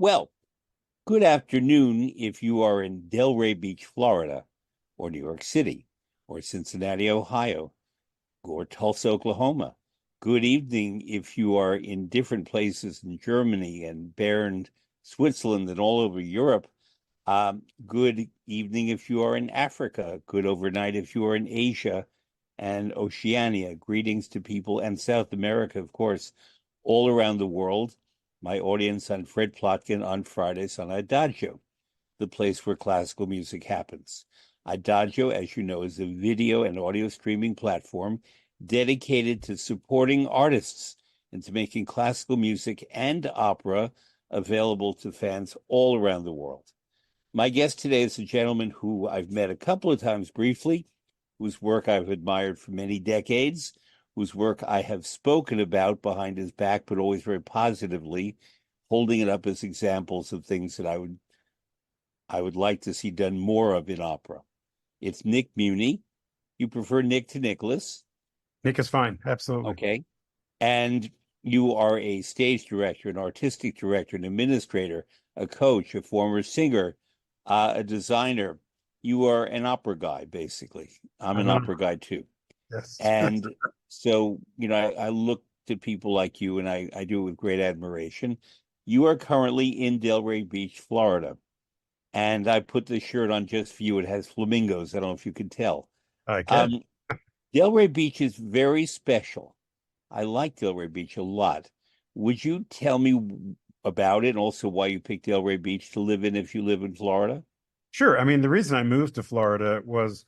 Well, good afternoon if you are in Delray Beach, Florida, or New York City, or Cincinnati, Ohio, or Tulsa, Oklahoma. Good evening if you are in different places in Germany and Bern, Switzerland, and all over Europe. Good evening if you are in Africa. Good overnight if you are in Asia and Oceania. Greetings to people and South America, of course, all around the world. My audience on Fred Plotkin on Fridays on Adagio, the place where classical music happens. Adagio, as you know, is a video and audio streaming platform dedicated to supporting artists and to making classical music and opera available to fans all around the world. My guest today is a gentleman who I've met a couple of times briefly, whose work I've admired for many decades, whose work I have spoken about behind his back, but always very positively, holding it up as examples of things that I would like to see done more of in opera. It's Nick Muni. You prefer Nick to Nicholas. Nick is fine. Absolutely. Okay. And you are a stage director, an artistic director, an administrator, a coach, a former singer, a designer. You are an opera guy, basically. I'm an opera guy too. Yes. And so, I look to people like you, and I do it with great admiration. You are currently in Delray Beach, Florida. And I put this shirt on just for you. It has flamingos. I don't know if you can tell. I can. Delray Beach is very special. I like Delray Beach a lot. Would you tell me about it and also why you picked Delray Beach to live in if you live in Florida? Sure. I mean, the reason I moved to Florida was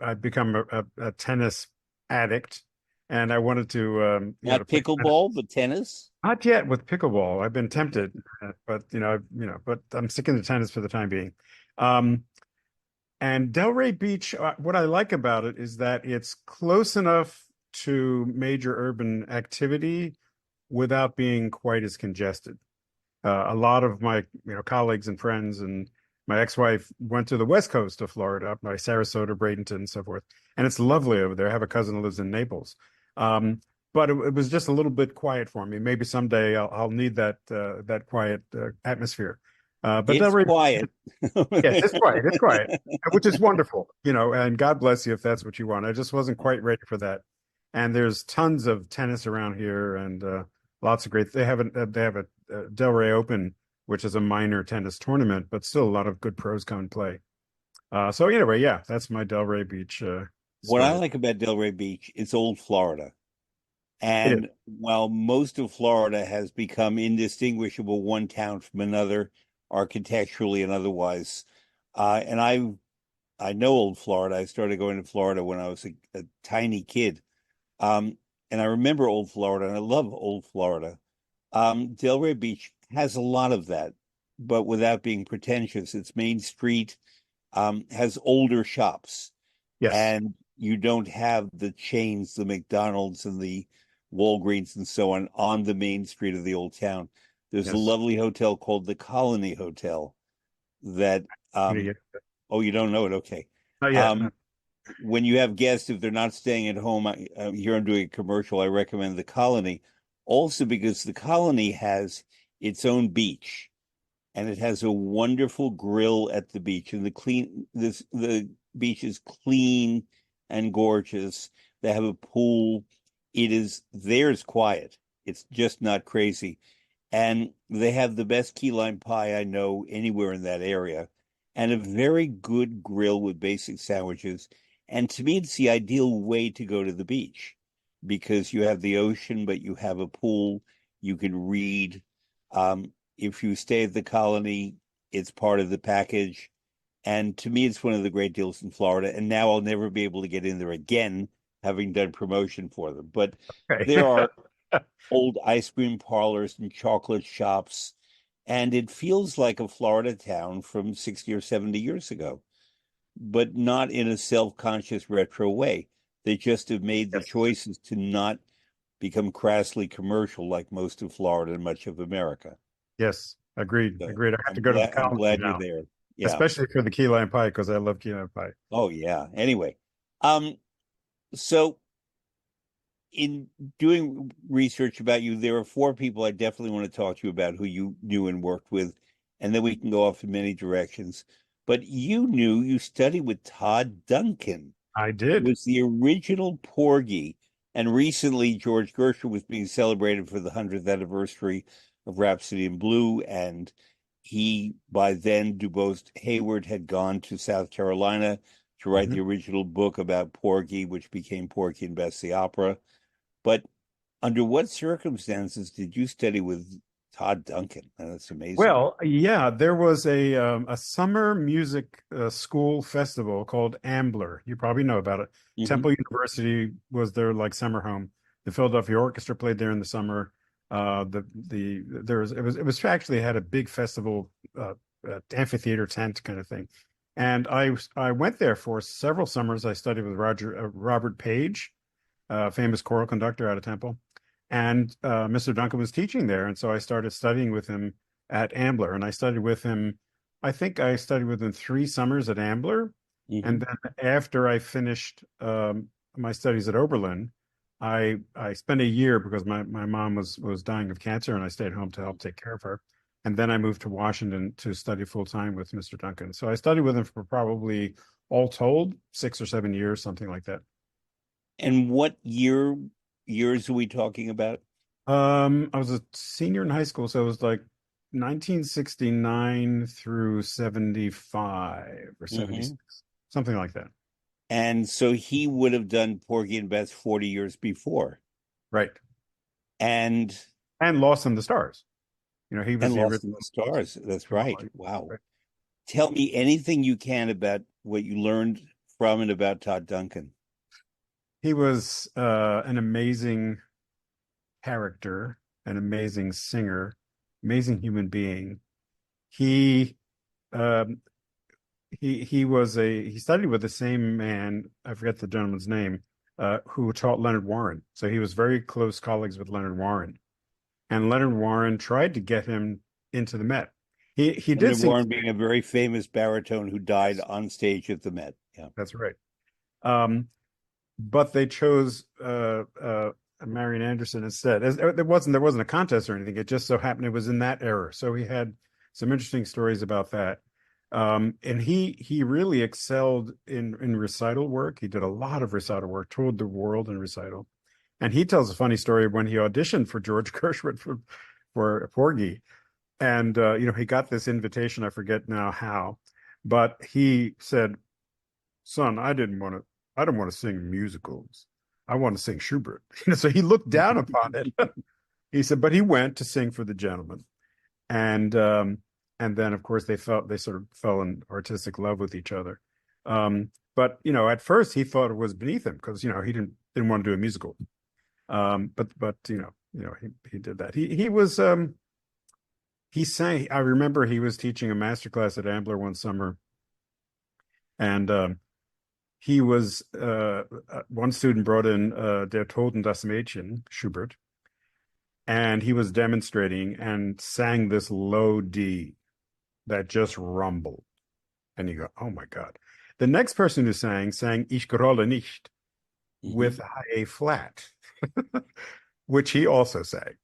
I've become a tennis addict, and I wanted to to Not play tennis. pickleball, but tennis? Not yet with pickleball. I've been tempted, but but I'm sticking to tennis for the time being. Um, and Delray Beach, what I like about it is that it's close enough to major urban activity without being quite as congested. A lot of my colleagues and friends and my ex-wife went to the west coast of Florida, up by Sarasota, Bradenton, and so forth, and it's lovely over there. I have a cousin who lives in Naples, but it was just a little bit quiet for me. Maybe someday I'll need that quiet atmosphere. But It's Delray, quiet. yes, it's quiet. It's quiet, which is wonderful, and God bless you if that's what you want. I just wasn't quite ready for that. And there's tons of tennis around here, and lots of great. They have a Delray Open, which is a minor tennis tournament, but still a lot of good pros come and play. So anyway, yeah, that's my Delray Beach What I story. like about Delray Beach, it's old Florida. It is. And while most of Florida has become indistinguishable one town from another, architecturally and otherwise, and I know old Florida. I started going to Florida when I was a tiny kid. And I remember old Florida, and I love old Florida. Delray Beach has a lot of that, but without being pretentious. Its main street has older shops, Yes. and you don't have the chains, the McDonald's and the Walgreens and so on the main street of the old town. There's a Yes. lovely hotel called the Colony Hotel that, Yeah. oh, you don't know it? Okay. Not yet. No. Um, when you have guests, if they're not staying at home, here I'm doing a commercial. I recommend the Colony, also because the Colony has its own beach, and it has a wonderful grill at the beach, and the beach is clean and gorgeous. They have a pool. There's quiet. It's just not crazy, and they have the best key lime pie I know anywhere in that area, and a very good grill with basic sandwiches. And to me, it's the ideal way to go to the beach because you have the ocean, but you have a pool. You can read. If you stay at the Colony, it's part of the package. And to me, it's one of the great deals in Florida. And now I'll never be able to get in there again, having done promotion for them. But there Okay. are old ice cream parlors and chocolate shops, and it feels like a Florida town from 60 or 70 years ago, but not in a self-conscious retro way. They just have made the Yes. choices to not become crassly commercial like most of Florida and much of America. Yes. Agreed. So Agreed. I have to go to the I'm Colony glad you're now, there. Yeah. especially for the key lime pie because I love key lime pie. Oh yeah. Anyway, um, so in doing research about you, there are four people I definitely want to talk to you about who you knew and worked with, and then we can go off in many directions. But you studied with Todd Duncan, I who did. was the original Porgy. And recently, George Gershwin was being celebrated for the 100th anniversary of Rhapsody in Blue. And he, by then, DuBose Hayward had gone to South Carolina to write Mhm. the original book about Porgy, which became Porgy and Bess the Opera. But under what circumstances did you study with Todd Duncan? That's amazing. Well, yeah, there was a summer music school festival called Ambler. You probably know about it. Hmm. Temple University was their like summer home. The Philadelphia Orchestra played there in the summer. There was it was actually had a big festival amphitheater tent kind of thing, and I went there for several summers. I studied with Robert Page, famous choral conductor out of Temple. And Mr. Duncan was teaching there. And so I started studying with him at Ambler. And I studied with him, I think I studied with him 3 summers at Ambler. And Hmm. then after I finished my studies at Oberlin, I spent a year because my mom was dying of cancer and I stayed home to help take care of her. And then I moved to Washington to study full time with Mr. Duncan. So I studied with him for probably all told 6 or 7 years, something like that. And what years are we talking about? I was a senior in high school, so it was like 1969 through 75 or Hmm. 76, something like that. And so he would have done Porgy and Bess 40 years before. Right. And And Lost in the Stars. He was and the Lost in original. the Stars. That's right. Wow. Right. Tell me anything you can about what you learned from and about Todd Duncan. He was an amazing character, an amazing singer, amazing human being. He um, he studied with the same man, I forget the gentleman's name, who taught Leonard Warren. So he was very close colleagues with Leonard Warren. And Leonard Warren tried to get him into the Met. He did Leonard sing. Warren being a very famous baritone who died on stage at the Met. Yeah. That's right. Um, but they chose Marian Anderson instead. There wasn't a contest or anything. It just so happened it was in that era. So he had some interesting stories about that. And he really excelled in recital work. He did a lot of recital work, toured the world in recital. And he tells a funny story of when he auditioned for George Gershwin for Porgy. And he got this invitation, I forget now how, but he said, "Son, I don't want to sing musicals. I want to sing Schubert." So he looked down upon it. He said, but he went to sing for the gentleman. And then of course they sort of fell in artistic love with each other. But at first he thought it was beneath him because he didn't want to do a musical. But he did that. He sang. I remember he was teaching a master class at Ambler one summer, and he was one student brought in Der Toten das Mädchen, Schubert, and he was demonstrating and sang this low D that just rumbled. And you go, oh my God. The next person who sang Ich grolle nicht Hmm. with a flat, which he also sang Wow.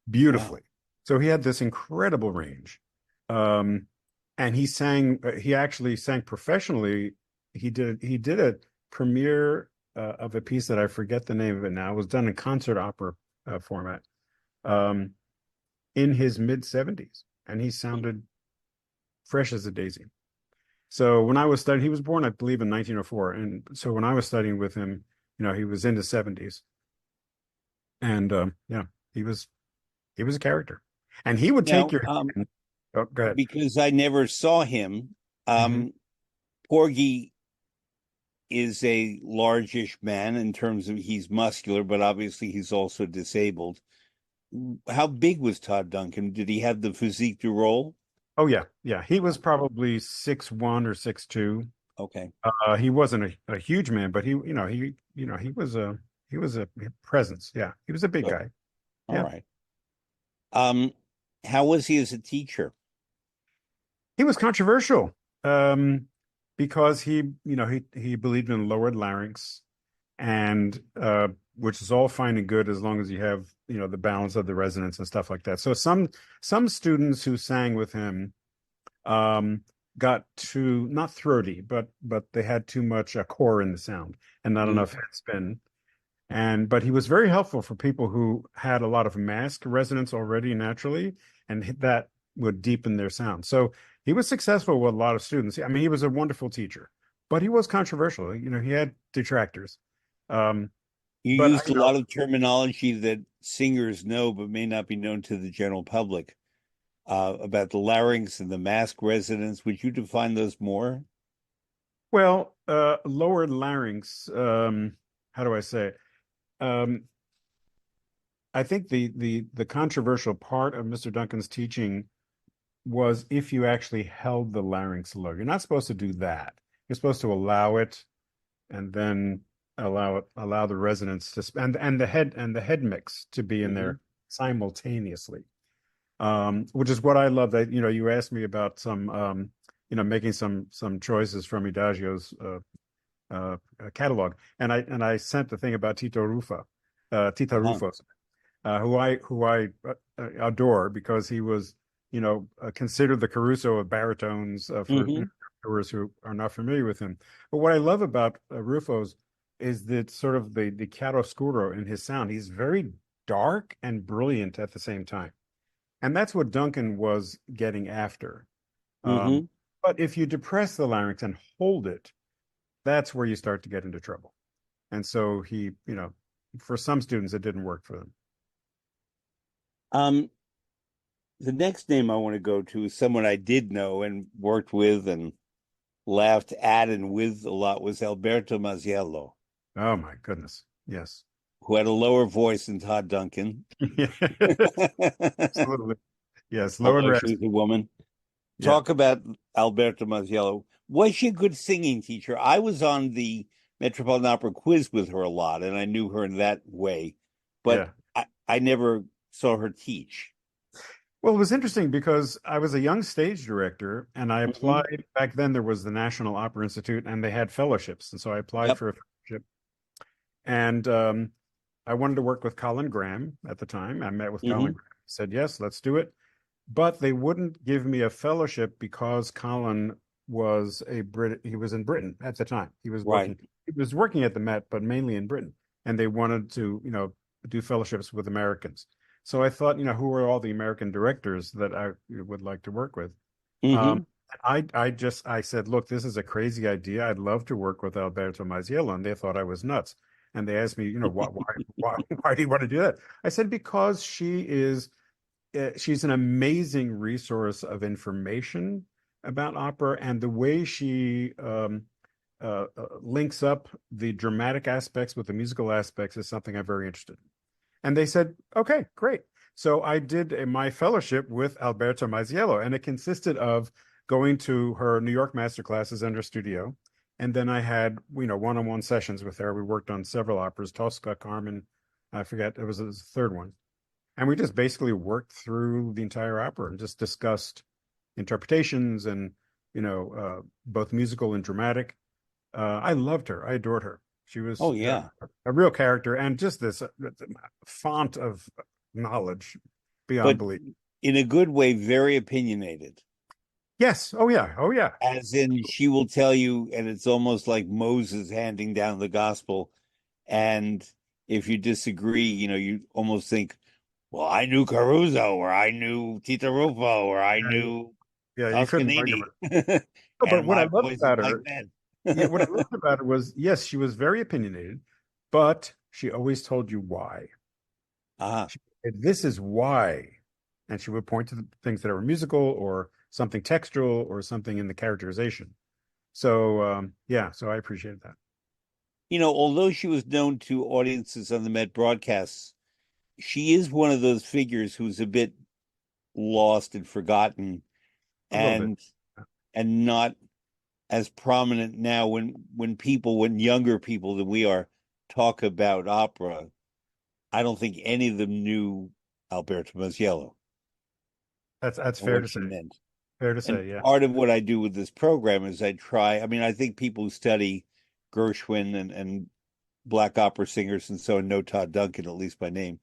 beautifully. So he had this incredible range. Um, and he actually sang professionally. He did a premiere of a piece that I forget the name of it now. It was done in concert opera format um, in his mid 70s, and he sounded fresh as a daisy. So when I was studying, he was born, I believe, in 1904, and so when I was studying with him, he was in his 70s, and yeah, he was he was a character, and he would take Now, your hand. Oh, go ahead. because I never saw him, Hmm. um, Porgy is a largish man in terms of he's muscular, but obviously he's also disabled. How big was Todd Duncan? Did he have the physique du role? Oh yeah, yeah. He was Wow. probably 6'1" or 6'2". Okay. He wasn't a huge man, but he was a presence. Yeah, he was a big Good. guy. All Yeah, right. Um, how was he as a teacher? he was controversial because he believed in lowered larynx, and which is all fine and good as long as you have, the balance of the resonance and stuff like that. So some students who sang with him um, got too not throaty, but they had too much core in the sound and not enough head spin. But he was very helpful for people who had a lot of mask resonance already naturally, and that would deepen their sound. So he was successful with a lot of students. I mean, he was a wonderful teacher, but he was controversial. He had detractors. Um, You but used a lot of terminology that singers know but may not be known to the general public, about the larynx and the mask resonance. Would you define those more? well, lower larynx. How do I say it? Um, I think the controversial part of Mr. Duncan's teaching was if you actually held the larynx low. You're not supposed to do that. You're supposed to allow it and then allow the resonance to and the head mix to be in Hmm. there simultaneously. Which is what I love that, you asked me about some making some choices from Adagio's catalog. And I sent the thing about Tito Uh-huh. Rufo, who I adore because he was, considered the Caruso of baritones, for Hmm. viewers who are not familiar with him. But what I love about Rufo's is that sort of the chiaroscuro in his sound. He's very dark and brilliant at the same time, and that's what Duncan was getting after. Um, Hmm. but if you depress the larynx and hold it, that's where you start to get into trouble. And so for some students, it didn't work for them. Um, the next name I want to go to is someone I did know and worked with and laughed at and with a lot, was Alberto Mazziello, Oh my goodness. Yes. who had a lower voice than Todd Duncan, Absolutely. Yes. Low and although she was raspy. a woman. Yeah. Talk about Alberto Mazziello. Was she a good singing teacher? I was on the Metropolitan Opera quiz with her a lot, and I knew her in that way, but Yeah. I never saw her teach. Well, it was interesting because I was a young stage director and I Hmm. applied back then. There was the National Opera Institute and they had fellowships. And so I applied Yep. for a fellowship. And I wanted to work with Colin Graham at the time. I met with Colin Hmm. Graham. He said, yes, let's do it. But they wouldn't give me a fellowship because Colin was a Brit. He was in Britain at the time. Right. He was working at the Met, but mainly in Britain. And they wanted to, do fellowships with Americans. So I thought, who are all the American directors that I would like to work with? Um, Hmm. I said, look, this is a crazy idea. I'd love to work with Alberto Masiello, and they thought I was nuts. And they asked me, why do you want to do that? I said, because she's an amazing resource of information about opera, and the way she links up the dramatic aspects with the musical aspects is something I'm very interested in. And they said, okay, great. So I did my fellowship with Alberto Masiello, and it consisted of going to her New York master classes and her studio. And then I had, one-on-one sessions with her. We worked on several operas, Tosca, Carmen, I forget, it was the third one. And we just basically worked through the entire opera and just discussed interpretations and, both musical and dramatic. I loved her. I adored her. She was Oh, yeah. a real character and just this font of knowledge beyond But belief. in a good way, very opinionated. Yes. Oh, yeah. Oh, yeah. As in, she will tell you, and it's almost like Moses handing down the gospel. And if you disagree, you almost think, well, I knew Caruso, or I knew Tita Ruffo, or I Yeah. knew Yeah. You couldn't argue Toscanini, with her. Oh, but and what I my loved voice is about like her, that. yeah, what I loved about her was, yes, she was very opinionated, but she always told you why. Ah, She said, this is why. And she would point to the things that are musical or something textual or something in the characterization. So, yeah, so I appreciated that. although she was known to audiences on the Met broadcasts, she is one of those figures who's a bit lost and forgotten, A little bit. and not as prominent now when younger people than we are talk about opera. I don't think any of them knew Alberto Masiello That's and fair what to say. she meant. Fair to And say, yeah. part of what I do with this program is I mean, I think people who study Gershwin and black opera singers and so on know Todd Duncan, at least by name.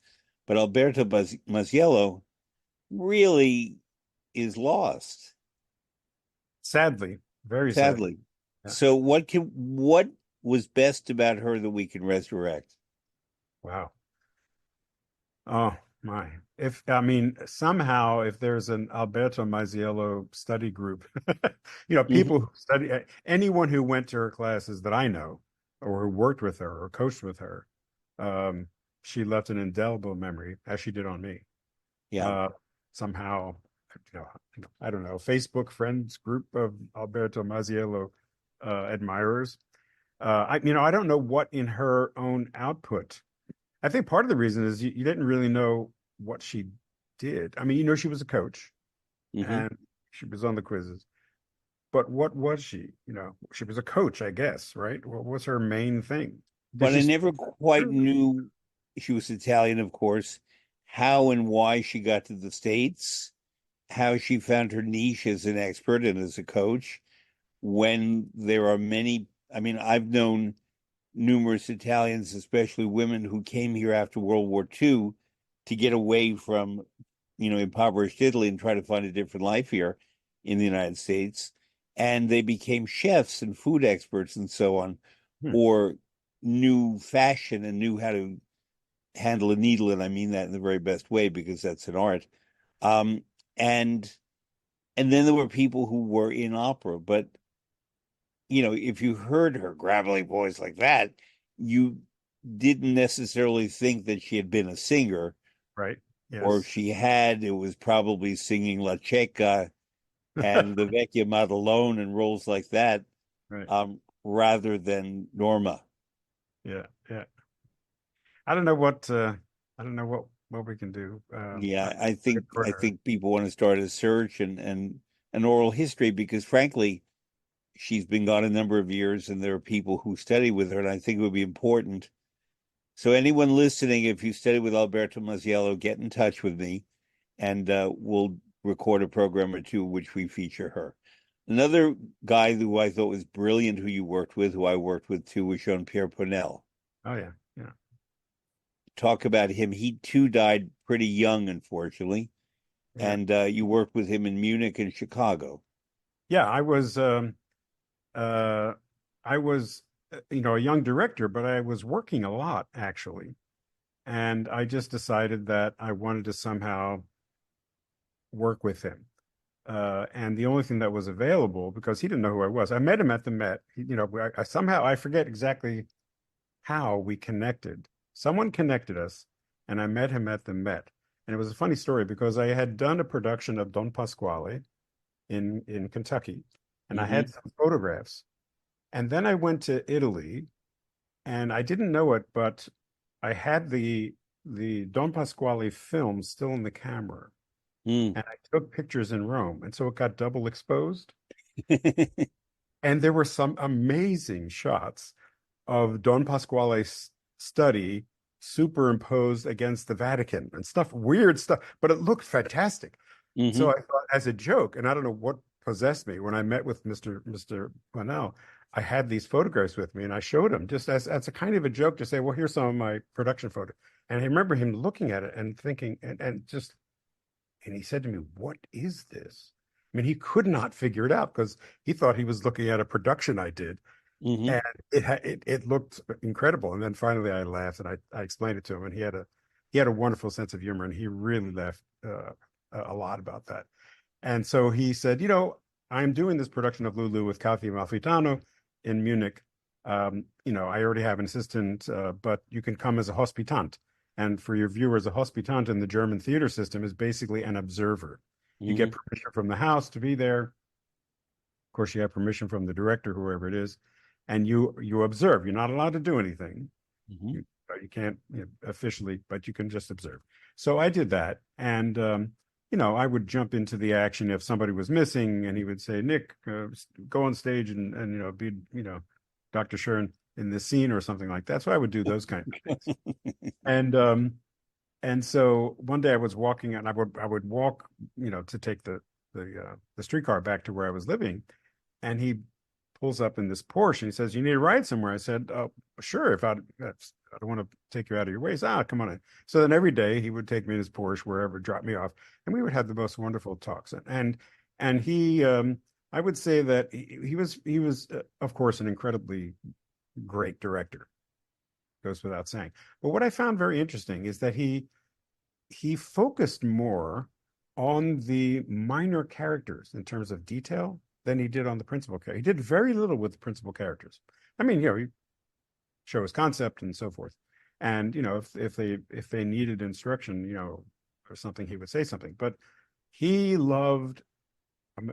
But Alberto Masiello really is lost, Sadly, very sadly. sadly. Yeah. So what was best about her that we can resurrect? Wow. Oh my. If I mean somehow if there's an Alberto Masiello study group, people Hmm. who study anyone who went to her classes that I know or who worked with her or coached with her, um, she left an indelible memory as she did on me. Yeah. Uh, somehow, you know, I don't know, Facebook friends group of Alberto Masiello admirers. I don't know what in her own output. I think part of the reason is you didn't really know what she did. I mean, she was a coach Hmm. and she was on the quizzes, but what was she? She was a coach, I guess, right? What was her main thing? Did But I she? never quite knew she was Italian, of course, how and why she got to the States, how she found her niche as an expert and as a coach, when there are many, I mean, I've known numerous Italians, especially women, who came here after World War II to get away from, impoverished Italy and try to find a different life here in the United States. And they became chefs and food experts and so on, Hmm. or knew fashion and knew how to handle a needle. And I mean that in the very best way because that's an art. Um, and and then there were people who were in opera, but if you heard her gravelly voice like that, you didn't necessarily think that she had been a singer, Right. or if Yes. she had, it was probably singing La Checa and the Vecchia Maddalone and roles like that, Right. rather than Norma. Yeah. Yeah. I don't know what we can do. Yeah, I Good think for I her. think people want to start a search and an oral history because frankly, she's been gone a number of years and there are people who study with her, and I think it would be important. So anyone listening, if you study with Alberto Masiello, get in touch with me and we'll record a program or two which we feature her. Another guy who I thought was brilliant, who you worked with, who I worked with too, was Jean-Pierre Ponel. Oh yeah. Yeah. Talk about him. He too died pretty young, unfortunately. Yeah. And you worked with him in Munich and Chicago. Yeah. Uh, I was, a young director, but I was working a lot actually. And I just decided that I wanted to somehow work with him. And the only thing that was available, because he didn't know who I was, I met him at the Met. I somehow I forget exactly how we connected. Someone connected us, and I met him at the Met. And it was a funny story because I had done a production of Don Pasquale in Kentucky, and I Hmm. had some photographs. And then I went to Italy, and I didn't know it, but I had the Don Pasquale film still in the camera, Mm. and I took pictures in Rome, and so it got double exposed. And there were some amazing shots of Don Pasquale's study superimposed against the Vatican and stuff, weird stuff, but it looked fantastic. So Hmm. I thought, as a joke, and I don't know what possessed me when I met with Mr. Bunnell, I had these photographs with me and I showed him just as a kind of a joke to say, well, here's some of my production photos. And I remember him looking at it and thinking, and he said to me, "What is this?" I mean, he could not figure it out because he thought he was looking at a production I did, Hmm. and it looked incredible. And then finally, I laughed and I explained it to him, and he had a wonderful sense of humor, and he really laughed a lot about that. And so he said, I'm doing this production of Lulu with Kathy Malfitano in Munich. I already have an assistant, but you can come as a hospitant. And for your viewers, a hospitant in the German theater system is basically an observer. You get Hmm. permission from the house to be there. Of course, you have permission from the director, whoever it is, and you observe. You're not allowed to do anything. Hmm. You can't officially, but you can just observe. So I did that, and I would jump into the action if somebody was missing, and he would say, "Nick, go on stage and be Dr. Shern in this scene or something like that." So I would do those kind of things, and so one day I was walking, and I would walk, to take the streetcar back to where I was living, and he pulls up in this Porsche and he says, "You need to ride somewhere." I said, "Oh, sure. I don't want to take you out of your way." He said, "Ah, come on in." So then every day he would take me in his Porsche wherever, drop me off, and we would have the most wonderful talks. And he, I would say that he was of course an incredibly great director, goes without saying. But what I found very interesting is that he focused more on the minor characters in terms of detail than he did on the principal character. He did very little with the principal characters. I mean, he show his concept and so forth. And if they needed instruction, or something, he would say something. But he loved.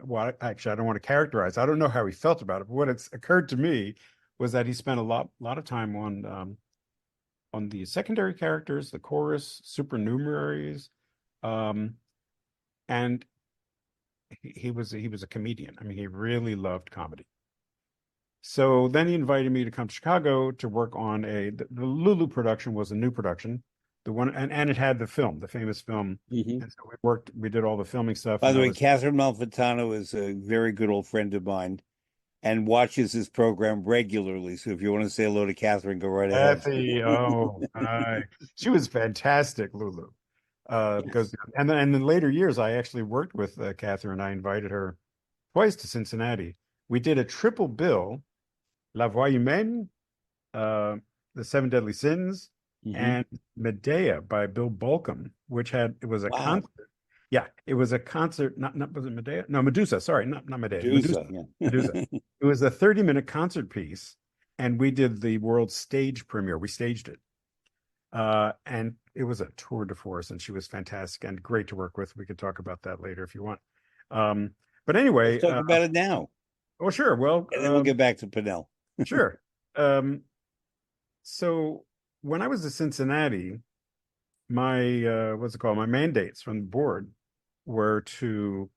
Well, actually, I don't want to characterize. I don't know how he felt about it, but what it's occurred to me was that he spent a lot of time on the secondary characters, the chorus, supernumeraries, um, and he was a comedian. I mean, he really loved comedy. So then he invited me to come to Chicago to work on the Lulu production was a new production, the one and it had the famous film, Hmm. and so we did all the filming stuff, By and the I way, was Catherine Malfitano is a very good old friend of mine and watches this program regularly. So if you want to say hello to Catherine, go right ahead. Kathy. Oh, hi. She was fantastic, Lulu. Yes. Because and then in later years, I actually worked with Catherine. I invited her twice to Cincinnati. We did a triple bill: La Voix Humaine, uh, The Seven Deadly Sins, Hmm. and Medea by Bill Bolcom, it was a Wow. concert. Yeah, it was a concert. Not was it Medea? No, Medusa. Sorry, not Medea. Medusa. Medusa. Medusa. Yeah. It was a 30-minute concert piece, and we did the world stage premiere. We staged it. And it was a tour de force, and she was fantastic and great to work with. We could talk about that later if you want. Um, but Let's anyway, talk about it now, well, sure. Well, and then we'll get back to Pinnell. sure. Um, so when I was at Cincinnati, my what's it called? My mandates from the board were to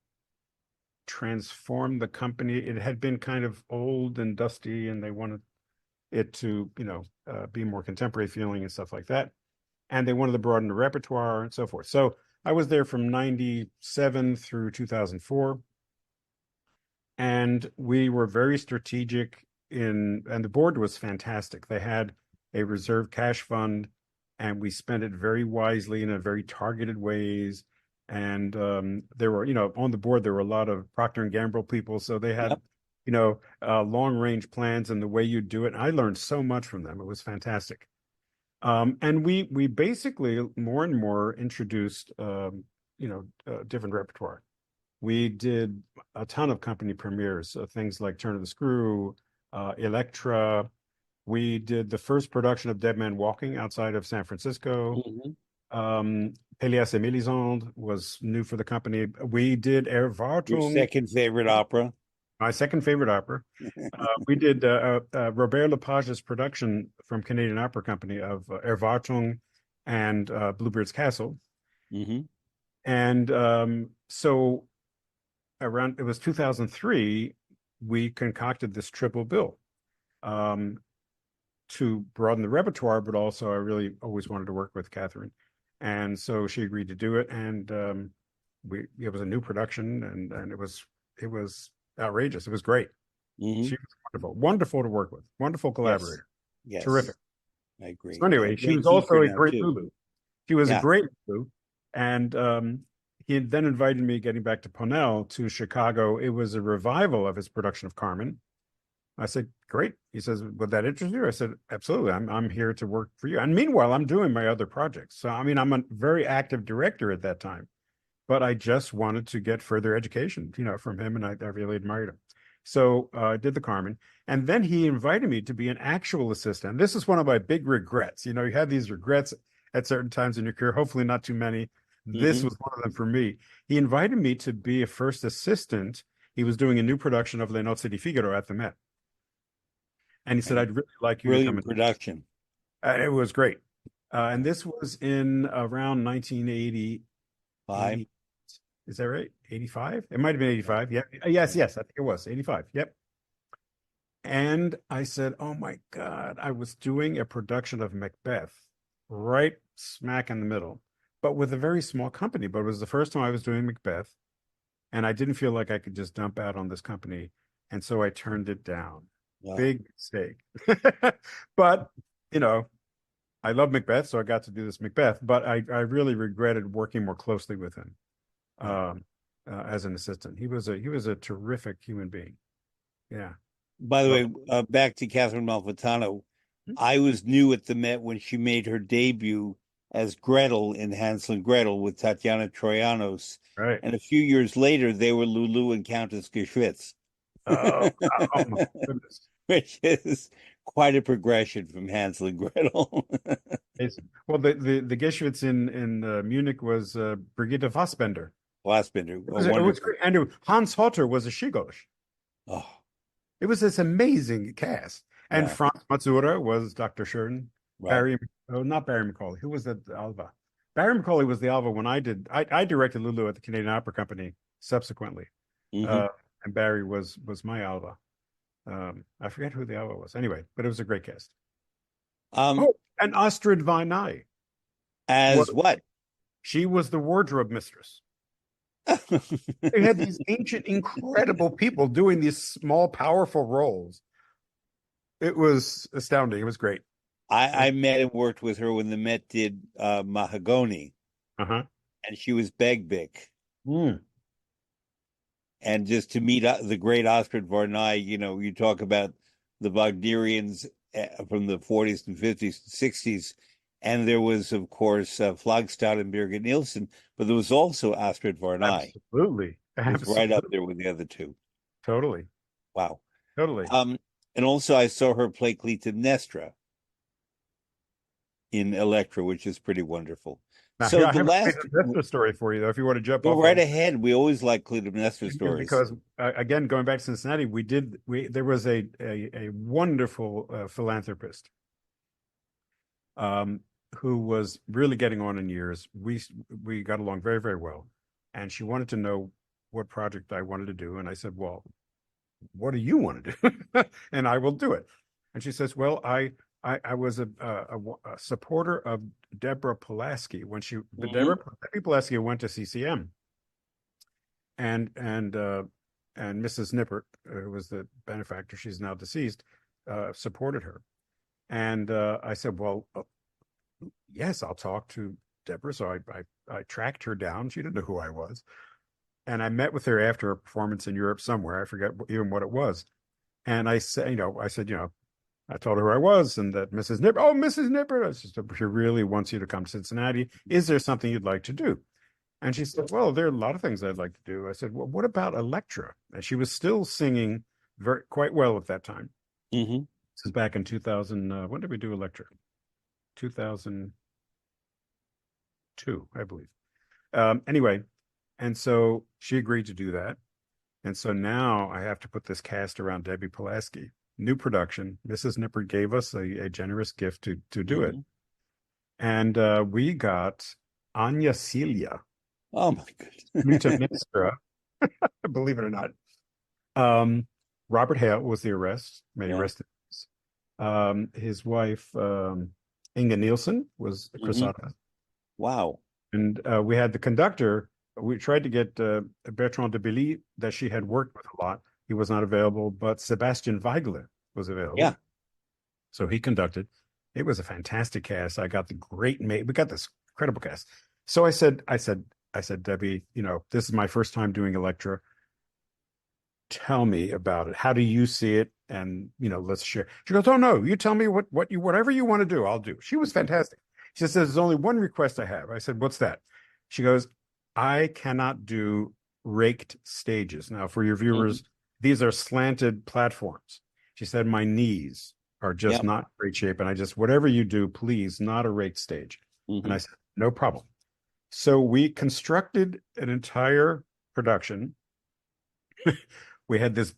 transform the company. It had been kind of old and dusty, and they wanted it to, be more contemporary feeling and stuff like that. And they wanted to broaden the repertoire and so forth. So I was there from 97 through 2004. And we were very strategic and the board was fantastic. They had a reserve cash fund, and we spent it very wisely in a very targeted ways. And there were, on the board, there were a lot of Procter and Gamble people. So they had, Yep. long range plans and the way you do it. I learned so much from them. It was fantastic. And we basically more and more introduced, different repertoire. We did a ton of company premieres, things like Turn of the Screw, Electra. We did the first production of Dead Man Walking outside of San Francisco. Hmm. Pélias et Mélisande was new for the company. We did Your Erwartung, second favorite opera. my second favorite opera. We did Robert Lepage's production from Canadian Opera Company of Erwartung and Bluebeard's Castle. Hmm. And so around it was 2003, we concocted this triple bill um, to broaden the repertoire, but also I really always wanted to work with Catherine, and so she agreed to do it. And it was a new production, and it was outrageous. It was great. Hmm. She was wonderful, wonderful to work with, wonderful Yes. collaborator, terrific. Yes. I So agree. And a anyway, she great was teacher also a now great too. Lulu. She was a Yeah. great Lulu, and he then invited me, getting back to Ponell, to Chicago. It was a revival of his production of Carmen. I said, "Great." He says, "Would that interest you?" I said, "Absolutely. I'm here to work for you." And meanwhile, I'm doing my other projects. So I mean, I'm a very active director at that time, but I just wanted to get further education, from him, and I really admired him. So I did the Carmen, and then he invited me to be an actual assistant. This is one of my big regrets. You have these regrets at certain times in your career. Hopefully, not too many. This Hmm. was one of them for me. He invited me to be a first assistant. He was doing a new production of Le Nozze di Figaro at the Met, and he said, And a "I'd really like you to come brilliant in." production. It was great. And Yeah. this was in around 1980, 5. 80. Is that right? 85? It might have been Yeah. 85. Yep. Yes, Yeah. yes, I think it was 85. Yep. And I said, "Oh my God, I was doing a production of Macbeth right smack in the middle, but with a very small company. But it was the first time I was doing Macbeth, and I didn't feel like I could just dump out on this company. and so I turned it down. Wow. Big mistake. But, you know, I love Macbeth, so I got to do this Macbeth, but I really regretted working more closely with him Yeah. um, as an assistant. He was a terrific human being. Yeah, By the love way, back to Catherine Malfitano. I was new at the Met when she made her debut as Gretel in Hansel and Gretel with Tatiana Troyanos. it. Right. And a few years later, they were Lulu and Countess Geschwitz, Oh, oh my goodness. which is quite a progression from Hansel and Gretel. Well, the Geschwitz in Munich was Brigitte Fassbender. Fassbender, It a was it was wonderful. great, and Hans Hotter was a Shigosh. Oh, It was this amazing cast, and yeah, Franz Mazzura was Dr. Sheridan. right. Not Barry McCauley. Who was the Alva? Barry McCauley was the Alva when I directed Lulu at the Canadian Opera Company subsequently, Hmm. uh, and Barry was my Alva. I forget who the Alva was. Anyway, but it was a great cast. Um, Oh, and Astrid Vinay. as What what? she was the wardrobe mistress. They had these ancient, incredible people doing these small, powerful roles. It was astounding. It was great. I met and worked with her when the Met did Mahagoni, Uh-huh. and she was Begbik. Mm. And just to meet the great Oscar Varney, you talk about the Wagnerians from the 40s and 50s and 60s, and there was, of course, Flagstad and Birgit Nielsen, but there was also Astrid Varney, Absolutely. who's right up Absolutely. there with the other two. Totally. Wow. Totally. Um, and also I saw her play Clytemnestra in Electra, which is pretty wonderful. Now, So here I the have a last, Clytemnestra story for you, though, if you want to jump go off right on ahead. We always like Clytemnestra stories. because again, going back to Cincinnati, there was a wonderful philanthropist um, who was really getting on in years. We got along very, very well, and she wanted to know what project I wanted to do, and I said, "Well, what do you want to do?" And I will do it. And she says, "Well, I was a supporter of Deborah Pulaski when Hmm. Debbie Pulaski went to CCM, and and uh, and Mrs. Nippert, who was the benefactor, she's now deceased, supported her. And I said, well, yes, I'll talk to Deborah. So I tracked her down. She didn't know who I was. And I met with her after a performance in Europe somewhere. I forget even what it was. And I said, I told her who I was and that Mrs. Nippert, oh, Mrs. Nippert, I said, she really wants you to come to Cincinnati. Is there something you'd like to do? And she said, well, there are a lot of things I'd like to do. I said, well, what about Electra? And she was still singing quite well at that time. Hmm. This is back in 2000. When did we do Electra? 2002, I believe. Anyway, and so she agreed to do that. And so now I have to put this cast around Debbie Pulaski. New production. Mrs. Nipper gave us a generous gift to do it. Hmm. And we got Anya Celia, Oh my goodness. Clytemnestra, believe it or not. Um, Robert Hale was the arrest, may he Yeah. rest in peace. His wife, Inga Nielsen, was Hmm. Cressata. Wow. And we had the conductor. We tried to get Bertrand de Billy, that she had worked with a lot. He was not available, but Sebastian Weigler was available. Yeah. So he conducted. It was a fantastic cast. I got the great mate. We got this incredible cast. So I said, Debbie, this is my first time doing Electra. Tell me about it. How do you see it? And let's share. She goes, oh no, you tell me whatever you want to do, I'll do. She was fantastic. She says, there's only one request I have. I said, what's that? She goes, I cannot do raked stages. Now, for your Hmm. viewers, these are slanted platforms. She said, my knees are just Yeah. not in great shape. And whatever you do, please, not a raked stage. And Hmm. I said, no problem. So we constructed an entire production. We had this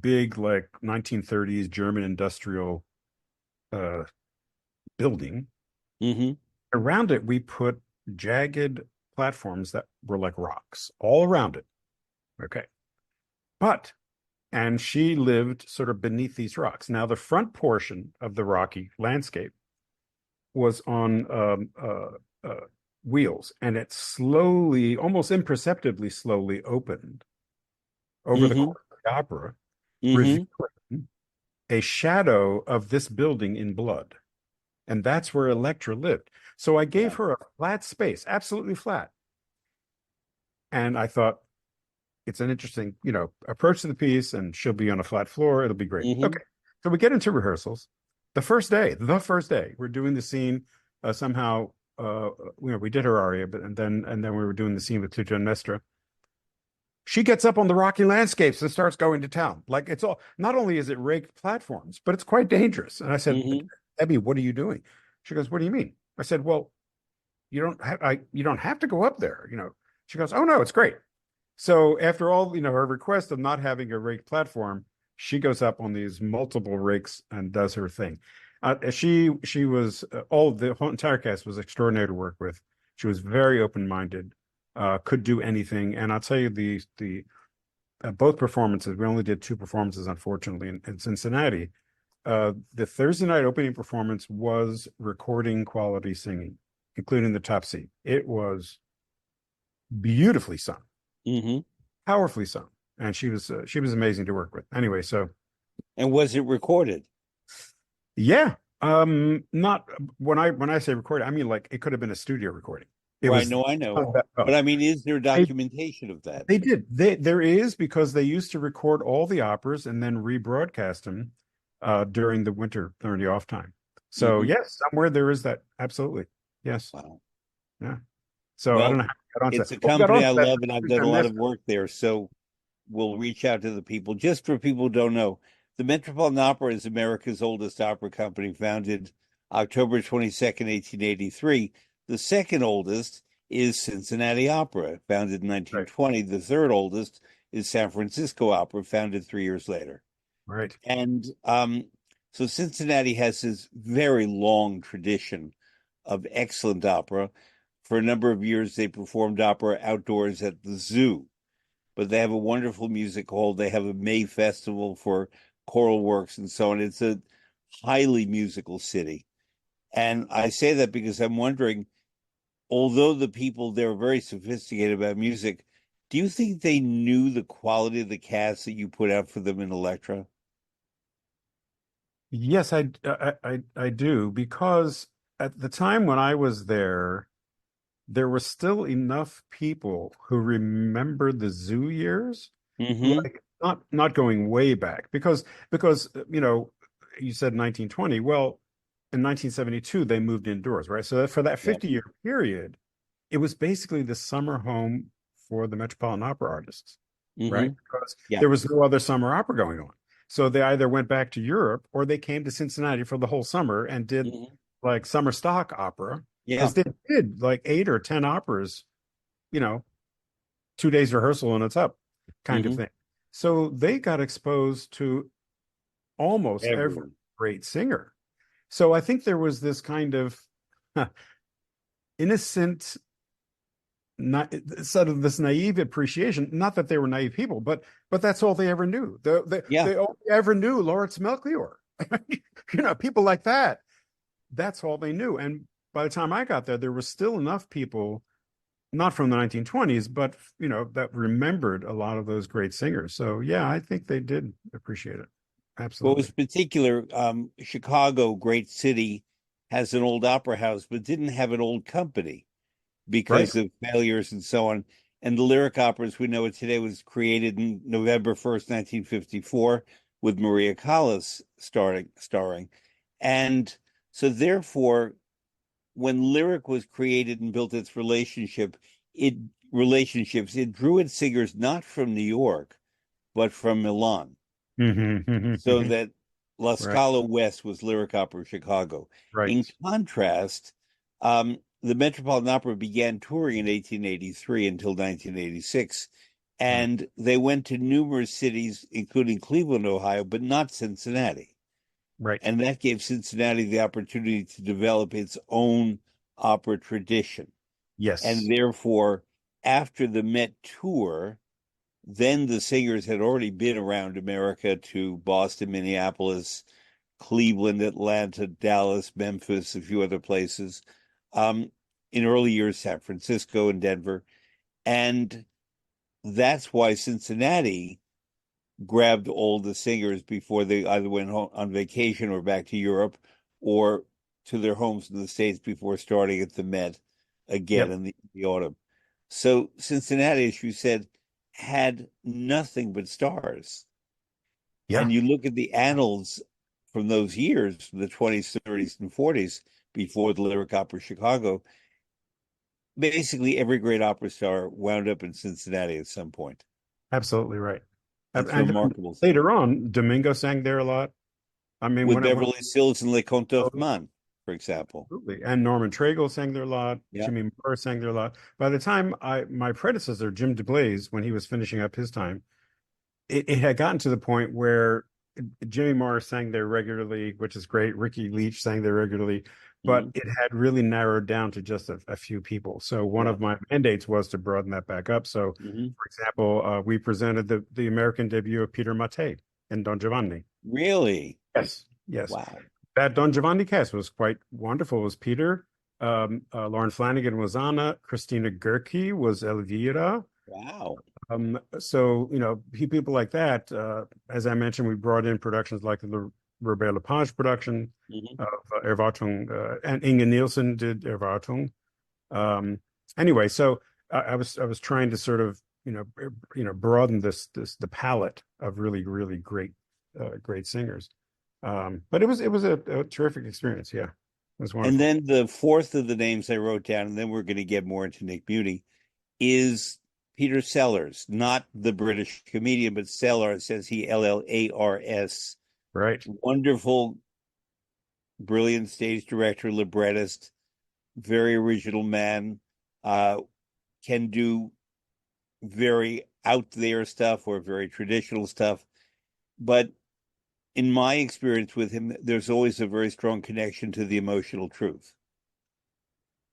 big, like 1930s German industrial uh, building. Hmm. Around it, we put jagged platforms that were like rocks all around it. Okay. And she lived sort of beneath these rocks. Now, the front portion of the rocky landscape was on wheels, and it slowly, almost imperceptibly slowly opened over the Hmm. course of the opera. Mm-hmm. revealing a shadow of this building in blood. And that's where Electra lived. So I gave Yeah. her a flat space, absolutely flat. And I thought, it's an interesting, approach to the piece, and she'll be on a flat floor. It'll be great. Mm-hmm. Okay. So we get into rehearsals. The first day, we're doing the scene somehow. We did her aria, but and then we were doing the scene with Tuca and Mestra. She gets up on the rocky landscapes and starts going to town. Like, it's all, not only is it raked platforms, but it's quite dangerous. And I said, Mm-hmm. Debbie, what are you doing? She goes, what do you mean? I said, well, you don't have to go up there. She goes, oh no, it's great. So after all, her request of not having a rake platform, she goes up on these multiple rakes and does her thing. She was all the whole entire cast was extraordinary to work with. She was very open-minded, could do anything. And I'll tell you, the both performances. We only did two performances, unfortunately, in Cincinnati. The Thursday night opening performance was recording quality singing, including the top C. It was beautifully sung, Mm-hmm. powerfully sung, and she was amazing to work with. Anyway, so And was it recorded? yeah, not when I say recording, I mean like it could have been a studio recording. It Right. was No, I know. that But well. I mean, is there They documentation of that? they did. There is, because they used to record all the operas and then rebroadcast them during the winter, during the off time. So Mm-hmm. yes, somewhere there is that. Absolutely. Yes. Wow. Yeah. So I don't Well, know how we got onto it's that. a Well, we got company I onto that love, and I've done a and lot this. of work there. So we'll reach out to the people. Just for people who don't know, the Metropolitan Opera is America's oldest opera company, founded October 22nd, 1883. The second oldest is Cincinnati Opera, founded in Right. 1920. The third oldest is San Francisco Opera, founded 3 years later. Right. And so Cincinnati has this very long tradition of excellent opera. For a number of years, they performed opera outdoors at the zoo, but they have a wonderful music hall. They have a May festival for choral works and so on. It's a highly musical city. And I say that because I'm wondering, although the people there are very sophisticated about music, do you think they knew the quality of the cast that you put out for them in Electra? Yes, I do, because at the time when I was there were still enough people who remembered the zoo years, Mm-hmm. like not going way back, because you said 1920. Well, in 1972 they moved indoors, right? So for that Yeah. 50-year period, it was basically the summer home for the Metropolitan Opera artists, right? Mm-hmm. Because Yeah. there was no other summer opera going on. So they either went back to Europe or they came to Cincinnati for the whole summer and did Mm-hmm. like summer stock opera, Yeah. because they did like 8 or 10 operas, you know, 2 days rehearsal and it's up kind of Mm-hmm. thing. So they got exposed to almost every Everyone. great singer. So I think there was this kind of innocent, not sort of this naive appreciation. Not that they were naive people, but that's all they ever knew. Yeah. They only ever knew Lawrence Melchior. People like that. That's all they knew. And by the time I got there, there was still enough people, not from the 1920s, but that remembered a lot of those great singers. So yeah, I think they did appreciate it. What was Absolutely. particular, Chicago, great city, has an old opera house, but didn't have an old company Right. because of failures and so on. And the Lyric Opera, as we know it today, was created in November 1st, 1954, with Maria Callas starring. And so therefore, when Lyric was created and built its it it drew its singers not from New York, but from Milan, so Hmm. that La Right. Scala West was Lyric Opera Chicago. In Right. contrast, the Metropolitan Opera began touring in 1883 until 1986, Right. and they went to numerous cities, including Cleveland, Ohio, but not Cincinnati. Right. And that gave Cincinnati the opportunity to develop its own opera tradition. And Yes. therefore, after the Met tour, then the singers had already been around America to Boston, Minneapolis, Cleveland, Atlanta, Dallas, Memphis, a few other places. In early years, San Francisco and Denver. And that's why Cincinnati grabbed all the singers before they either went home on vacation or back to Europe or to their homes in the States before starting at the Met again Yep. in the autumn. So Cincinnati, as you said, had nothing but stars. Yeah, And you look at the annals from those years, from the 20s, 30s, and 40s, before the Lyric Opera Chicago, basically every great opera star wound up in Cincinnati at some point. absolutely right. It's And then remarkable. later on, Domingo sang there a lot. I mean, With when Beverly Sills and Le Comte oh, d'Hoffmann, for example. absolutely. And Norman Traeger sang there a lot. Yeah. Jimmy Moore sang there a lot. By the time my predecessor, Jim DeBlaze, when he was finishing up his time, it had gotten to the point where Jimmy Moore sang there regularly, which is great. Ricky Leach sang there regularly, but Mhm. it had really narrowed down to just a few people. So one Yeah. of my mandates was to broaden that back up. So, Mhm. for example, we presented the American debut of Peter Mattei in Don Giovanni. Really? Yes, yes. Wow. That Don Giovanni cast was quite wonderful. It was Peter, Lauren Flanagan was Anna, Christina Gerke was Elvira. Wow. So, people like that, as I mentioned, we brought in productions like the Robert Lepage production Mhm. of Erwartung, and Inge Nielsen did Erwartung. Um, anyway, so I was trying to sort of, broaden the palette of really, really great singers. But it was a terrific experience. Yeah, it was And wonderful. then the fourth of the names I wrote down, and then we're going to get more into Nick Muni, is Peter Sellers, not the British comedian, but Sellars, says he Llars. Right, Wonderful, brilliant stage director, librettist, very original man, uh, can do very out there stuff or very traditional stuff. But in my experience with him, there's always a very strong connection to the emotional truth.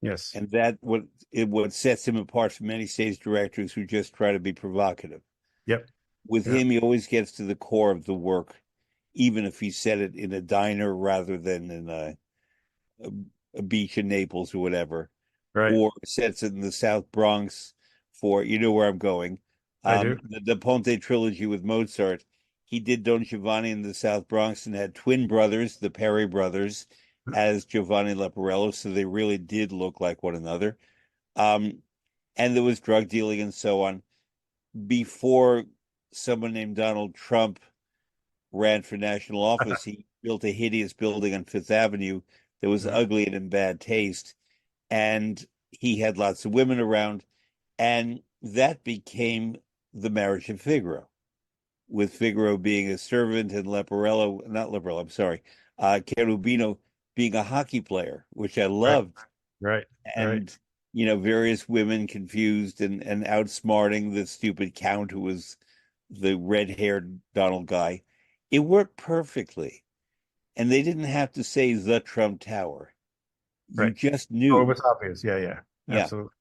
yes, And that what sets him apart from many stage directors who just try to be provocative. yep, With yep, him, he always gets to the core of the work, even if he said it in a diner rather than in a, a beach in Naples or whatever, right. or sets it in the South Bronx for, you know where I'm going. I do. The Ponte trilogy with Mozart, he did Don Giovanni in the South Bronx and had twin brothers, the Perry brothers, as Giovanni Leporello, so they really did look like one another. Um, and there was drug dealing and so on. Before someone named Donald Trump ran for national office, he built a hideous building on Fifth Avenue that was Right, ugly and in bad taste. And he had lots of women around. And that became the marriage of Figaro, with Figaro being a servant and Leporello, not Leporello, I'm sorry, Cherubino being a hockey player, which I right, loved. right, right. And, various women confused and outsmarting the stupid count who was the red-haired Donald guy. It worked perfectly. And they didn't have to say the Trump Tower. You Right. just Oh, it knew. was obvious. Yeah, yeah, Yeah. absolutely.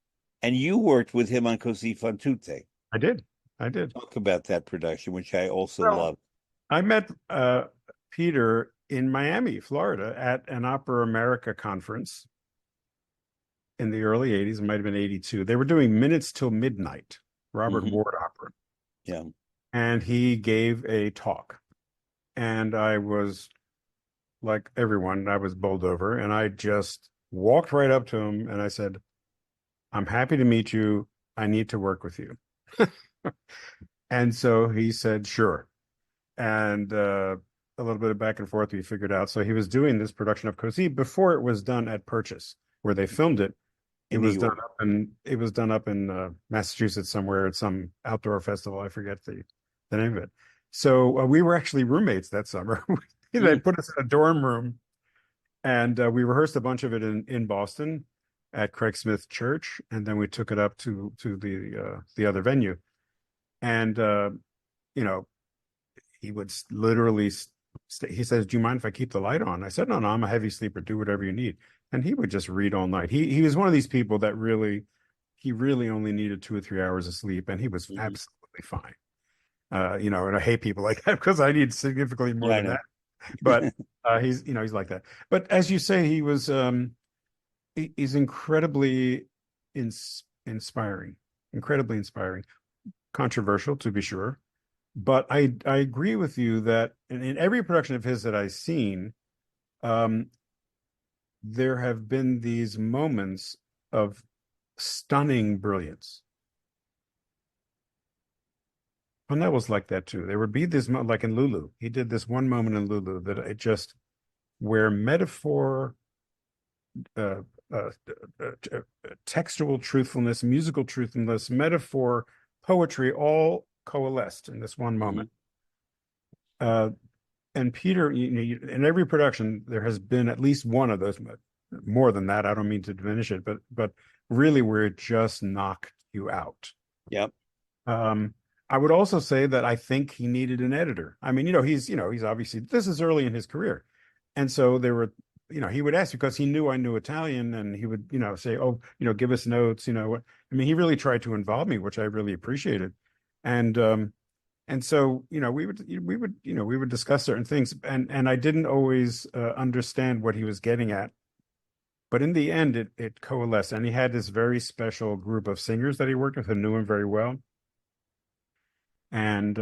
And you worked with him on Così fan tutte. I did. I did. Talk about that production, which I also Well, love. I met Peter in Miami, Florida, at an Opera America conference in the early 80s. It might have been 82. They were doing Minutes Till Midnight, Robert Hmm. Ward opera. Yeah. And he gave a talk. And I was like everyone, I was bowled over. And I just walked right up to him and I said, I'm happy to meet you. I need to work with you. And so he said, sure. And a little bit of back and forth we figured out. So he was doing this production of Così before it was done at Purchase, where they filmed it. It In New was done York. up in Massachusetts somewhere at some outdoor festival. I forget the name of it. So we were actually roommates that summer. They Mm. put us in a dorm room, and we rehearsed a bunch of it in Boston at Craig Smith Church, and then we took it up to the other venue. And you know, he would literally he says, "Do you mind if I keep the light on?" I said, "No, no, I'm a heavy sleeper. Do whatever you need." And he would just read all night. He was one of these people that he really only needed 2 or 3 hours of sleep, and he was Hmm. absolutely fine. And I hate people like that because I need significantly more Yeah, I than know. that. But he's like that. But as you say, he's incredibly inspiring, incredibly inspiring, controversial to be sure, But I agree with you that in every production of his that I've seen, um, there have been these moments of stunning brilliance. And that was like that too. There would be this like in Lulu. He did this one moment in Lulu that it just where metaphor, uh, uh, textual truthfulness, musical truthfulness, metaphor, poetry all coalesced in this one Mhm. moment. Uh, and Peter, in every production, there has been at least one of those. More than that, I don't mean to diminish it, but really where it just knocked you out. Yep. Um, I would also say that I think he needed an editor. I mean, he's obviously this is early in his career, and so there were, he would ask because he knew I knew Italian, and he would, say, "Oh, give us notes." What I mean, he really tried to involve me, which I really appreciated, and so we would discuss certain things, and I didn't always understand what he was getting at, but in the end, it coalesced, and he had this very special group of singers that he worked with who knew him very well. And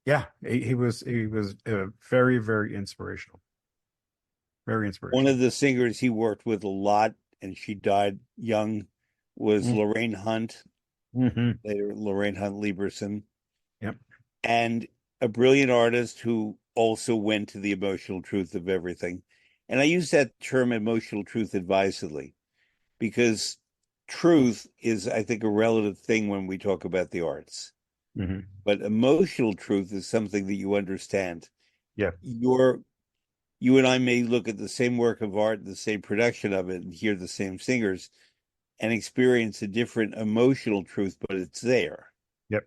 yeah, he was very, very inspirational. Very One inspirational. of the singers he worked with a lot, and she died young, was Lorraine Hunt, Mm-hmm. later Lorraine Hunt Lieberson, Yep. and a brilliant artist who also went to the emotional truth of everything. And I use that term emotional truth advisedly because truth is, I think, a relative thing when we talk about the arts. Mm-hmm. But emotional truth is something that you understand. Yeah. Your You and I may look at the same work of art, the same production of it, and hear the same singers and experience a different emotional truth, but it's there. Yep.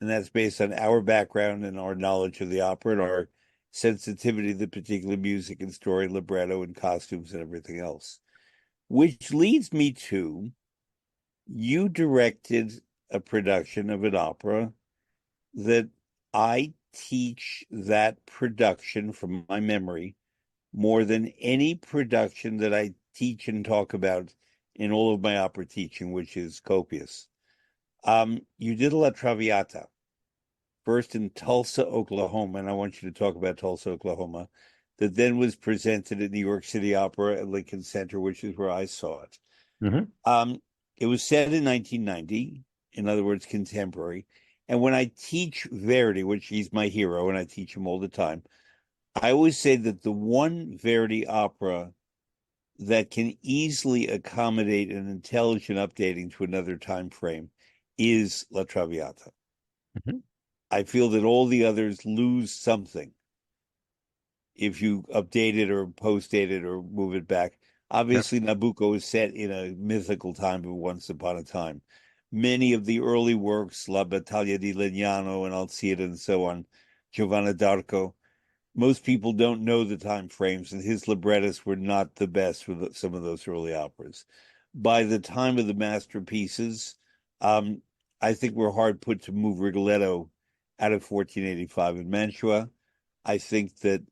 And that's based on our background and our knowledge of the opera and our sensitivity to the particular music and story, libretto and costumes and everything else. Which leads me to you directed a production of an opera that I teach that production from my memory more than any production that I teach and talk about in all of my opera teaching, which is copious. You did La Traviata first in Tulsa, Oklahoma, and I want you to talk about Tulsa, Oklahoma, that then was presented at New York City Opera at Lincoln Center, which is where I saw it. Mm-hmm. Um, it was set in 1990, in other words, contemporary. And when I teach Verdi, which he's my hero, and I teach him all the time, I always say that the one Verdi opera that can easily accommodate an intelligent updating to another time frame is La Traviata. Mm-hmm. I feel that all the others lose something if you update it or post date it or move it back. Yep. Obviously, Nabucco is set in a mythical time of once upon a time. Many of the early works, La Battaglia di Legnano and Alcida and so on, Giovanna d'Arco, most people don't know the time frames, and his librettists were not the best for some of those early operas. By the time of the masterpieces, um, I think we're hard put to move Rigoletto out of 1485 in Mantua. I think that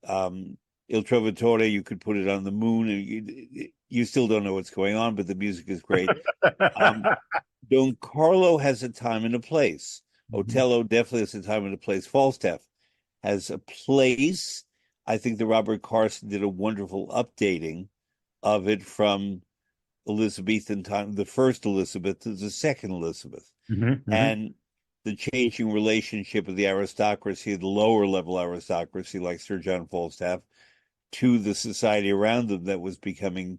Il Trovatore, you could put it on the moon, and you still don't know what's going on, but the music is great. Um, Don Carlo has a time and a place. Mm-hmm. Otello definitely has a time and a place. Falstaff has a place. I think that Robert Carson did a wonderful updating of it from Elizabethan time, the first Elizabeth to the second Elizabeth, Mm-hmm. and the changing relationship of the aristocracy, the lower level aristocracy, like Sir John Falstaff, to the society around them that was becoming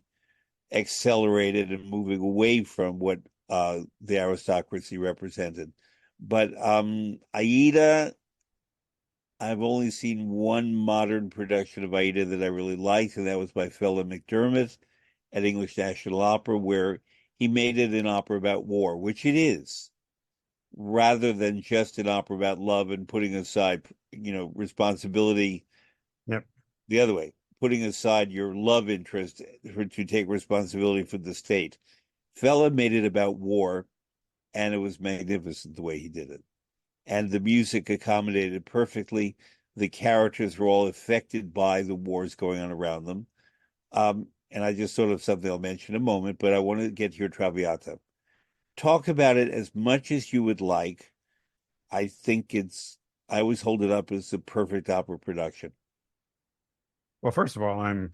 accelerated and moving away from what the aristocracy represented. But Aida, I've only seen one modern production of Aida that I really liked, and that was by Fela McDermott at English National Opera, where he made it an opera about war, which it is, rather than just an opera about love and putting aside, responsibility Yep. the other way, putting aside your love interest to take responsibility for the state. Fela made it about war, and it was magnificent the way he did it. And the music accommodated perfectly. The characters were all affected by the wars going on around them. And I just thought of something I'll mention in a moment, but I want to get to your Traviata. Talk about it as much as you would like. I think I always hold it up as the perfect opera production. Well, first of all, I'm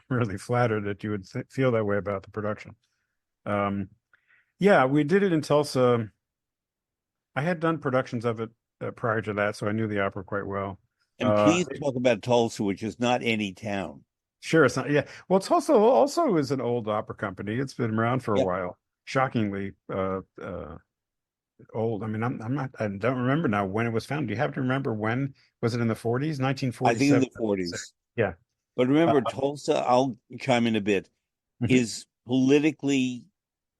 really flattered that you would th feel that way about the production. Um, yeah, we did it in Tulsa. I had done productions of it prior to that, so I knew the opera quite well. And Uh, please talk about Tulsa, which is not any town. sure, it's not. Yeah, well, Tulsa also is an old opera company. It's been around for a Yep. while. Shockingly old. I mean, I'm not. I don't remember now when it was founded. Do you happen to remember when? Was it in the 40s, I think in 1947? the 40s. Yeah. But Uh, remember, Tulsa, I'll chime in a bit, mhm. is politically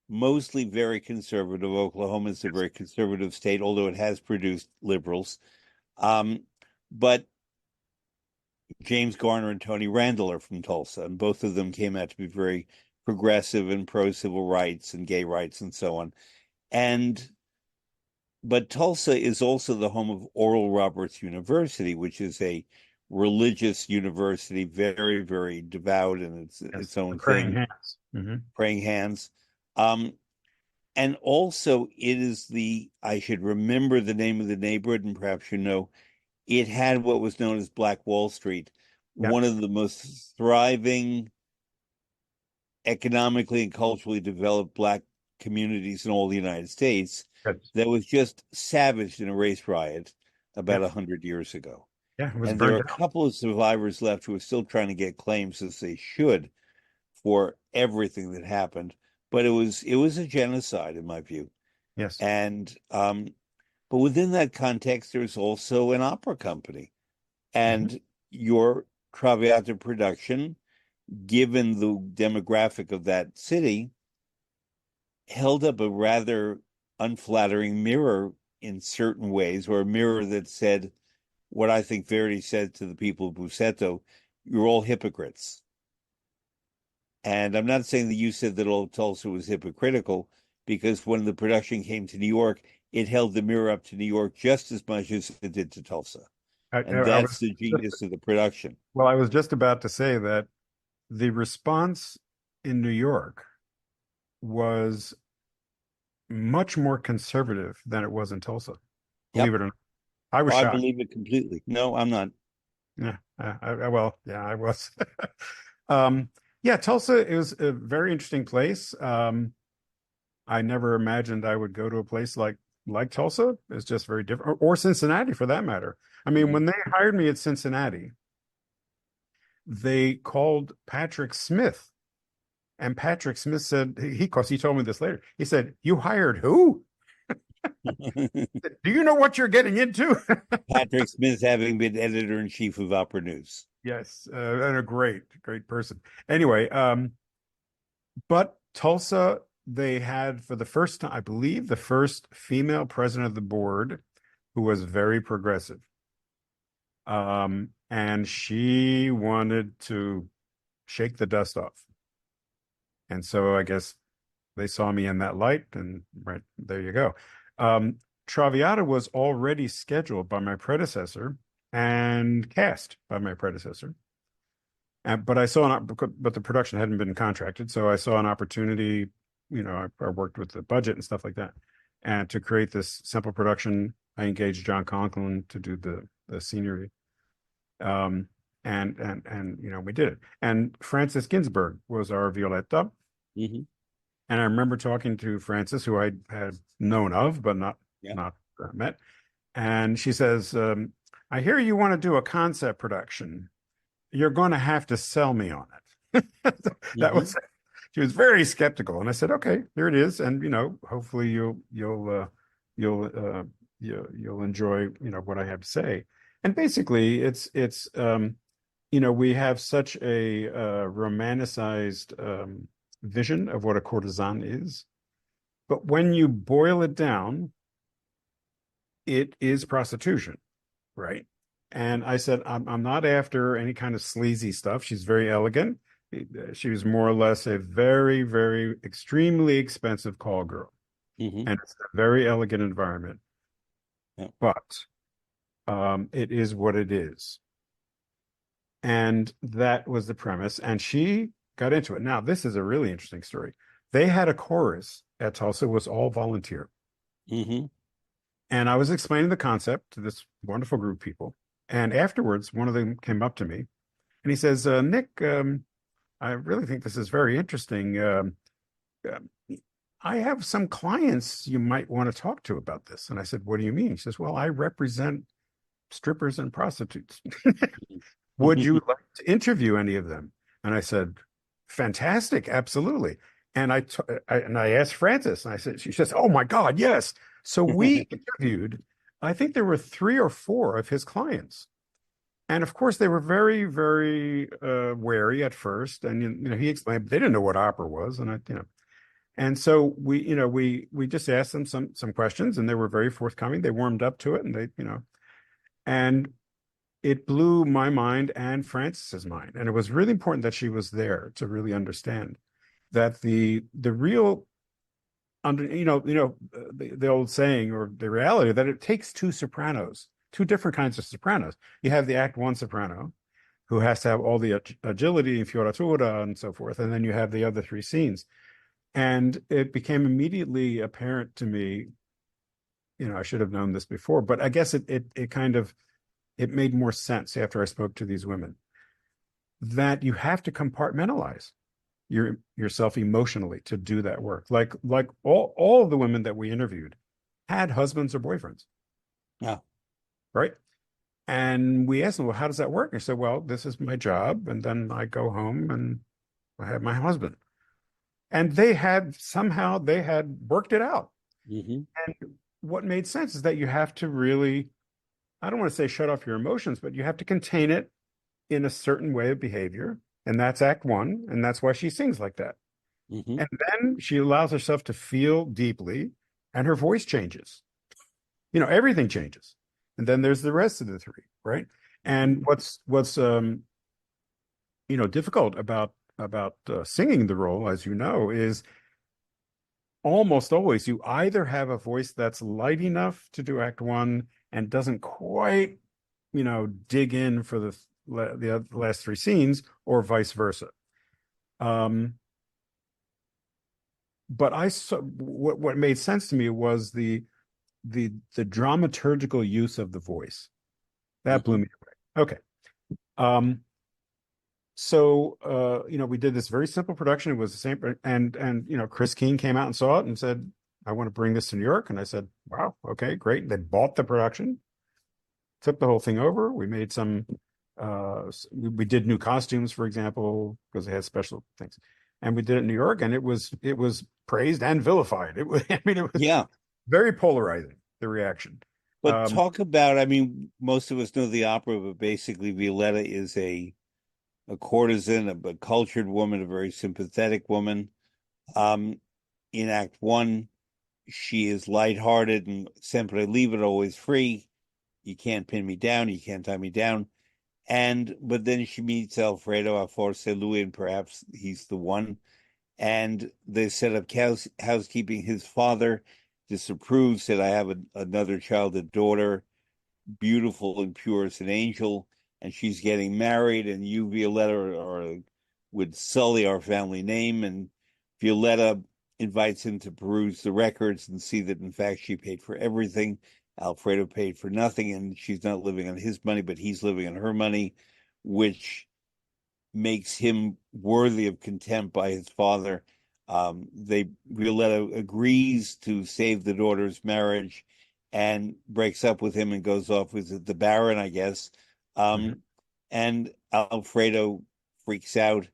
mostly very conservative. Oklahoma is a Yes. very conservative state, although it has produced liberals. Um, but James Garner and Tony Randall are from Tulsa, and both of them came out to be very progressive and pro civil rights and gay rights and so on. And but Tulsa is also the home of Oral Roberts University, which is a religious university, very, very devout in its Yes. The own Praying thing, Hands. praying hands. Um, and also, it is I should remember the name of the neighborhood, and perhaps you know, it had what was known as Black Wall Street, Yeah. one of the most thriving, economically and culturally developed Black communities in all the United States Good. that was just savaged in a race riot Yeah. about 100 years ago. Yeah. It was And there are burned a down. couple of survivors left who are still trying to get claims, as they should, for everything that happened. But it was a genocide in my view. Yes. And but within that context, there's also an opera company. Hmm. And your Traviata production, given the demographic of that city, held up a rather unflattering mirror in certain ways, or a mirror that said what I think Verdi said to the people of Busseto: you're all hypocrites. And I'm not saying that you said that all Tulsa was hypocritical, because when the production came to New York, it held the mirror up to New York just as much as it did to Tulsa. And I that's was the just, genius of the production. well, I was just about to say that the response in New York was much more conservative than it was in Tulsa. Believe Yep. it or not. I was I shocked. believe it completely. No, I'm not. Yeah. Well, yeah, I was. Um, yeah, Tulsa is a very interesting place. I never imagined I would go to a place like Tulsa. It's just very different, or Cincinnati for that matter. I mean, Mhm. when they hired me at Cincinnati, they called Patrick Smith, and Patrick Smith said, he, of course, he told me this later. He said, "You hired who? Do you know what you're getting into?" Patrick Smith, having been editor in chief of Opera News. Yes, and a great person. Anyway, but Tulsa, they had for the first time, I believe, the first female president of the board who was very progressive. And she wanted to shake the dust off. And so I guess they saw me in that light, and right there you go. Traviata was already scheduled by my predecessor and cast by my predecessor. But I saw but the production hadn't been contracted, so I saw an opportunity. I worked with the budget and stuff like that, and to create this simple production, I engaged John Conklin to do the scenery. Um, and we did it. And Frances Ginsberg was our Violetta. Hmm. And I remember talking to Frances, who I had known of, but not Yeah. not met. And she says, "I hear you want to do a concept production. You're going to have to sell me on it." That was Hmm. she was very skeptical, and I said, "Okay, here it is, and hopefully you'll you'll enjoy what I have to say." And basically, we have such a romanticized vision of what a courtesan is, but when you boil it down, it is prostitution, right? And I said, I'm not after any kind of sleazy stuff. She's very elegant. She was more or less a very, very extremely expensive call girl. Hmm. And it's a very elegant environment, Yeah. but it is what it is. And that was the premise. And she got into it. Now, this is a really interesting story. They had a chorus at Tulsa, was all volunteer. Hmm. And I was explaining the concept to this wonderful group of people. And afterwards, one of them came up to me and he says, Nick, I really think this is very interesting. Um, I have some clients you might want to talk to about this. And I said, what do you mean? He says, well, I represent strippers and prostitutes. Would you like to interview any of them? And I said, fantastic, absolutely. And I asked Frances, and I said, she says, oh my God, yes. So we interviewed, I think there were 3 or 4 of his clients. And of course, they were very, very wary at first. And he explained they didn't know what opera was, and so we just asked them some questions, and they were very forthcoming. They warmed up to it, and and it blew my mind and Frances's mind. And it was really important that she was there to really understand that the real under the old saying or the reality that it takes 2 sopranos, 2 different kinds of sopranos. You have the Act One soprano who has to have all the agility and fioritura and so forth, and then you have the other 3 scenes. And it became immediately apparent to me, I should have known this before, but I guess it kind of it made more sense after I spoke to these women that you have to compartmentalize yourself emotionally to do that work. Like all of the women that we interviewed had husbands or boyfriends, Yeah. right? And we asked them, well, how does that work? And they said, well, this is my job, and then I go home and I have my husband. And they had worked it out. Hmm. And what made sense is that you have to really, I don't want to say shut off your emotions, but you have to contain it in a certain way of behavior. And that's Act One. And that's why she sings like that. Hmm. And then she allows herself to feel deeply, and her voice changes. Everything changes. And then there's the rest of the 3, right? And what's difficult about singing the role, as you know, is almost always you either have a voice that's light enough to do Act One and doesn't quite, dig in for the last 3 scenes, or vice versa. But I saw what made sense to me was the dramaturgical use of the voice. That blew Hmm. me away. Okay. Um, So, we did this very simple production. It was the same, and Chris Keene came out and saw it and said, "I want to bring this to New York." And I said, "Wow, okay, great." They bought the production, took the whole thing over. We made we did new costumes, for example, because they had special things, and we did it in New York, and it was praised and vilified. It was, I mean, it was Yeah. very polarizing, the reaction. But Um, talk about, I mean, most of us know the opera, but basically Violetta is a courtesan, a cultured woman, a very sympathetic woman. Um, in Act One, she is lighthearted and sempre libera, always free. You can't pin me down, you can't tie me down. But then she meets Alfredo a forse lui, and perhaps he's the one. And they set up housekeeping. His father disapproves, said, I have another child, a daughter, beautiful and pure as an angel, and she's getting married, and you, Violetta, would sully our family name. And Violetta invites him to peruse the records and see that, in fact, she paid for everything. Alfredo paid for nothing, and she's not living on his money, but he's living on her money, which makes him worthy of contempt by his father. Violetta agrees to save the daughter's marriage and breaks up with him and goes off with the Baron, I guess. mhm. Um, and Alfredo freaks out.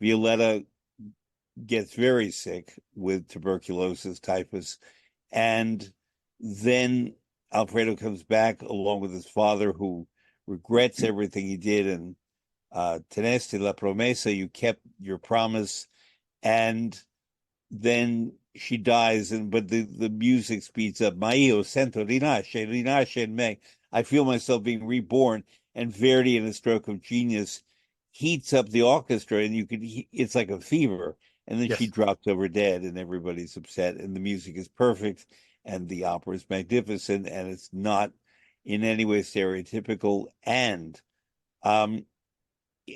Violetta gets very sick with tuberculosis, typhus, and then Alfredo comes back along with his father, who regrets everything he did, and teneste la promesa, you kept your promise. And then she dies, but the music speeds up. Ma io sento rinasce in me. I feel myself being reborn. And Verdi, in a stroke of genius, heats up the orchestra, and it's like a fever. And then she Yes. drops over dead, and everybody's upset. And the music is perfect, and the opera is magnificent, and it's not in any way stereotypical. And um,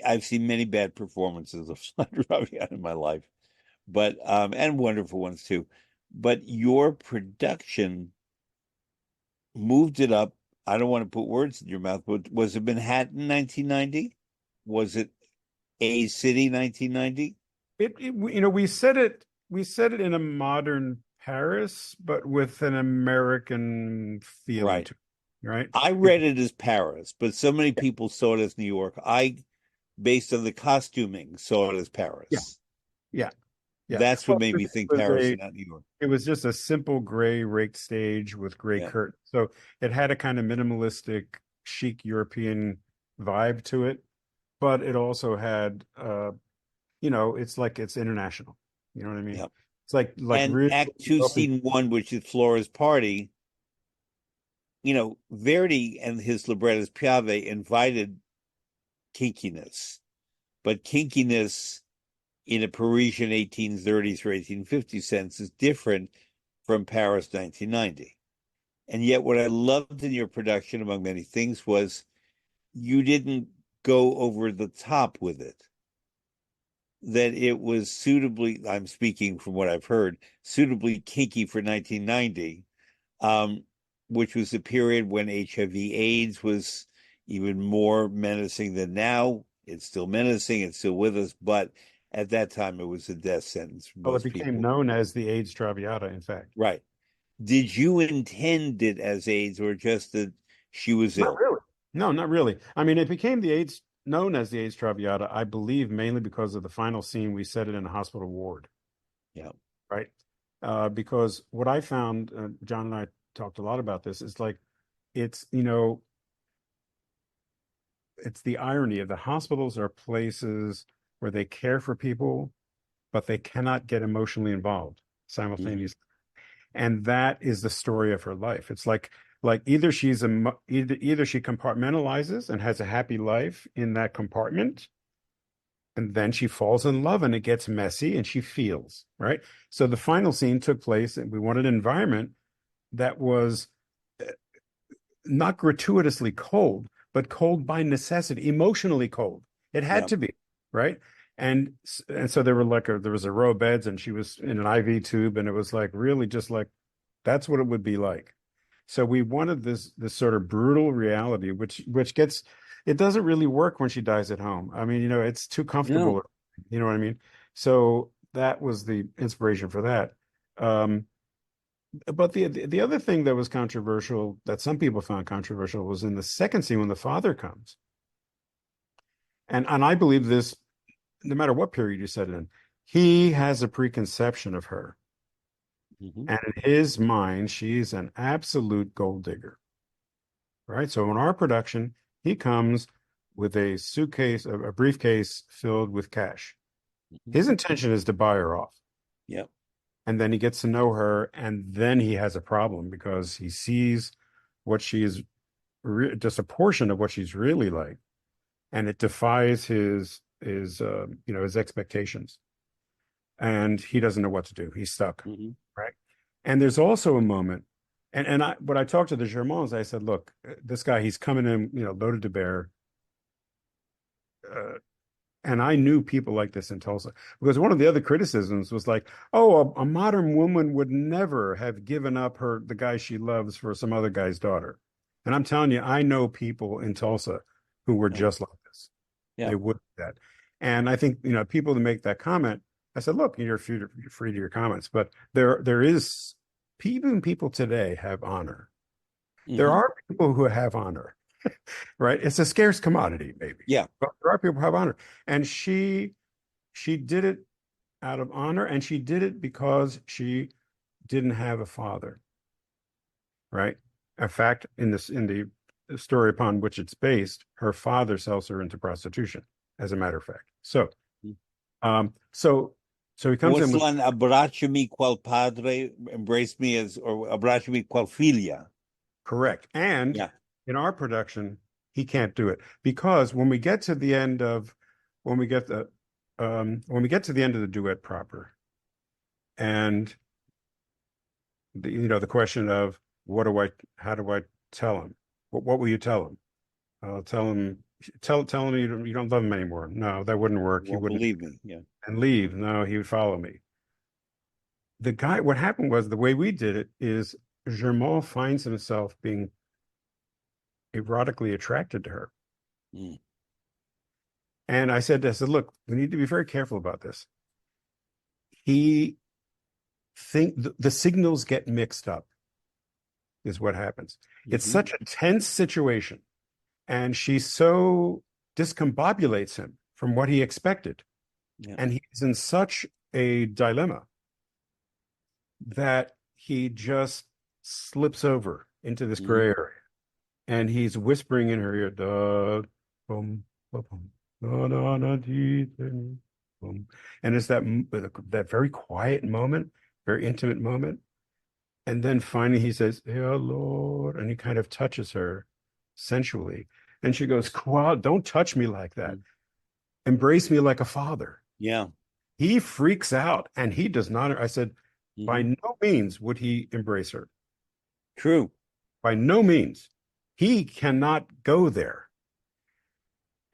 I've seen many bad performances of Sandra Ravian in my life, but and wonderful ones too. But your production moved it up. I don't want to put words in your mouth, but was it Manhattan 1990? Was it a city 1990? We said it in a modern Paris, but with an American feeling Right. to it, right? I read it as Paris, but so many people saw it as New York. Based on the costuming, saw it as Yeah, Paris. yeah, yeah. That's what Well, made it me think was Paris a and not New York. it was just a simple gray raked stage with gray Yeah. curtains. So it had a kind of minimalistic, chic European vibe to it, but it also had it's like it's international. You know what I mean? Yeah. It's like And really Act Two, wealthy. Scene One, which is Flora's party, Verdi and his librettist Piave invited kinkiness, but kinkiness in a Parisian 1830 through 1850 sense is different from Paris 1990. And yet, what I loved in your production, among many things, was you didn't go over the top with it. That it was suitably, I'm speaking from what I've heard, suitably kinky for 1990, um, which was the period when HIV/AIDS was even more menacing than now. It's still menacing, it's still with us, but at that time it was a death sentence for Well, it most became people. known as the AIDS Traviata, in fact. Right. Did you intend it as AIDS or just that she was Not ill? really. No, not really. I mean, it became the AIDS, known as the AIDS Traviata, I believe, mainly because of the final scene. We set it in a hospital ward, Yeah. right? Because what I found, John and I talked a lot about this, is like it's, it's the irony of the hospitals are places where they care for people, but they cannot get emotionally involved Mm-hmm. simultaneously. And that is the story of her life. It's like either either she compartmentalizes and has a happy life in that compartment, and then she falls in love and it gets messy and she feels, right? So the final scene took place and we wanted an environment that was not gratuitously cold, but cold by necessity, emotionally cold. It had Yeah. to be, right? And so there was a row of beds and she was in an IV tube and it was like really just like that's what it would be like. So we wanted this sort of brutal reality, which gets it doesn't really work when she dies at home. I mean, it's too No. comfortable. You know what I mean? So that was the inspiration for that. Um, but the other thing that was controversial, that some people found controversial, was in the second scene when the father comes. And I believe this, no matter what period you set it in, he has a preconception of her. Mm-hmm. And in his mind, she's an absolute gold digger. Right. So in our production, he comes with a suitcase, a briefcase filled with cash. Mm-hmm. His intention is to buy her off. Yeah. And then he gets to know her, and then he has a problem because he sees what she is, just a portion of what she's really like, and it defies his expectations, and he doesn't know what to do. He's stuck, Mm-hmm. right? And there's also a moment, and when I talked to the Germans, I said, look, this guy, he's coming in, loaded to bear. Uh, and I knew people like this in Tulsa because one of the other criticisms was like, oh, a modern woman would never have given up the guy she loves for some other guy's daughter. And I'm telling you, I know people in Tulsa who were Yeah. just like this. Yeah. They would do that. And I think, people to make that comment, I said, look, you're free to your comments, but there is, even people today have honor. There Mm-hmm. are people who have honor, right? It's a scarce commodity, maybe, Yeah. but there are people who have honor. And she did it out of honor, and she did it because she didn't have a father, right? In fact, in the story upon which it's based, her father sells her into prostitution, as a matter of fact. So, um, so so he comes in What's with lan abbracciami qual padre, embrace me as, or abbracciami qual figlia. correct. And Yeah. in our production, he can't do it because when we get to the end of when we get to the end of the duet proper, and the question of how do I tell him? What will you tell him? I'll tell him, tell him you don't love him anymore. No, that wouldn't work. He Won't wouldn't. believe me. Yeah. And leave. No, he would follow me. What happened was the way we did it is Germont finds himself being erotically attracted to her. Mm. And I said, look, we need to be very careful about this. He the signals get mixed up, is what happens. It's Hmm. such a tense situation, and she so discombobulates him from what he expected. Yeah. And he's in such a dilemma that he just slips over into this Hmm. gray area. And he's whispering in her ear, da, boom, boom, boom, da, da, da, dee, dee, boom. And it's that very quiet moment, very intimate moment. And then finally he says, "Yeah, Lord," and he kind of touches her sensually. And she goes, "Wow, don't touch me like that. Embrace me like a father." Yeah. He freaks out and he does not. I said, by Hmm. no means would he embrace her. True. By no means. He cannot go there.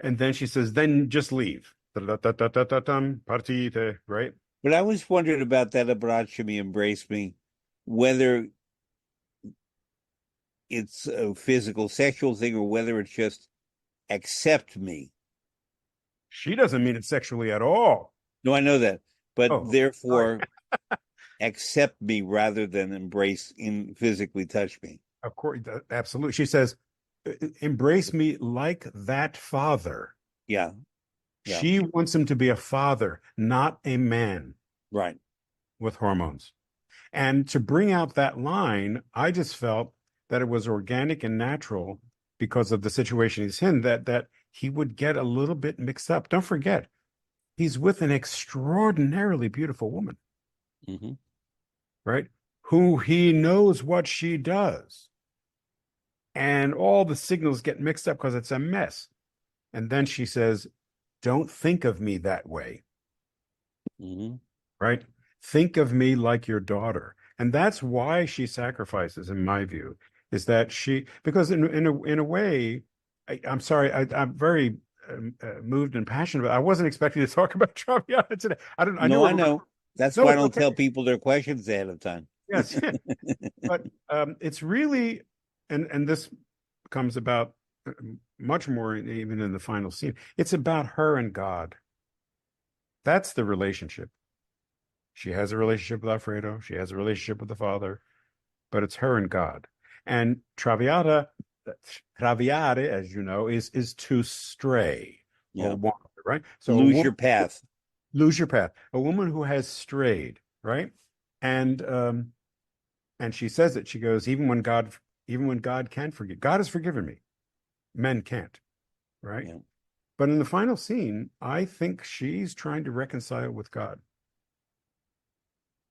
And then she says, then just leave. Partite, right? But I was wondering about that abbracciami, embrace me, whether it's a physical, sexual thing or whether it's just accept me. She doesn't mean it sexually at all. No, I know that, but Oh, sorry. therefore accept me rather than embrace in physically touch me. Of course, absolutely. She says, embrace me like that father. Yeah, yeah, She wants him to be a father, not a man right. with hormones. And to bring out that line, I just felt that it was organic and natural because of the situation he's in, that he would get a little bit mixed up. Don't forget, he's with an extraordinarily beautiful woman, Hmm. right? Who he knows what she does. And all the signals get mixed up because it's a mess. And then she says, don't think of me that way, Hmm. right? Think of me like your daughter. And that's why she sacrifices, in my view, is that because in a way, I'm sorry, I'm very moved and passionate, but I wasn't expecting to talk about Traviata today. I No, knew we I were going to, know. That's no, why I it's don't okay. tell people their questions ahead of time. Yes, but it's really, and this comes about much more even in the final scene. It's about her and God. That's the relationship. She has a relationship with Alfredo. She has a relationship with the father, but it's her and God. And traviare, as you know, is to stray or Yeah. wander, right? So a Lose woman your path. lose your path. A woman who has strayed, right? And and she says it. She goes, even when God can forgive, God has forgiven me. Men can't, right? Yeah. But in the final scene, I think she's trying to reconcile with God.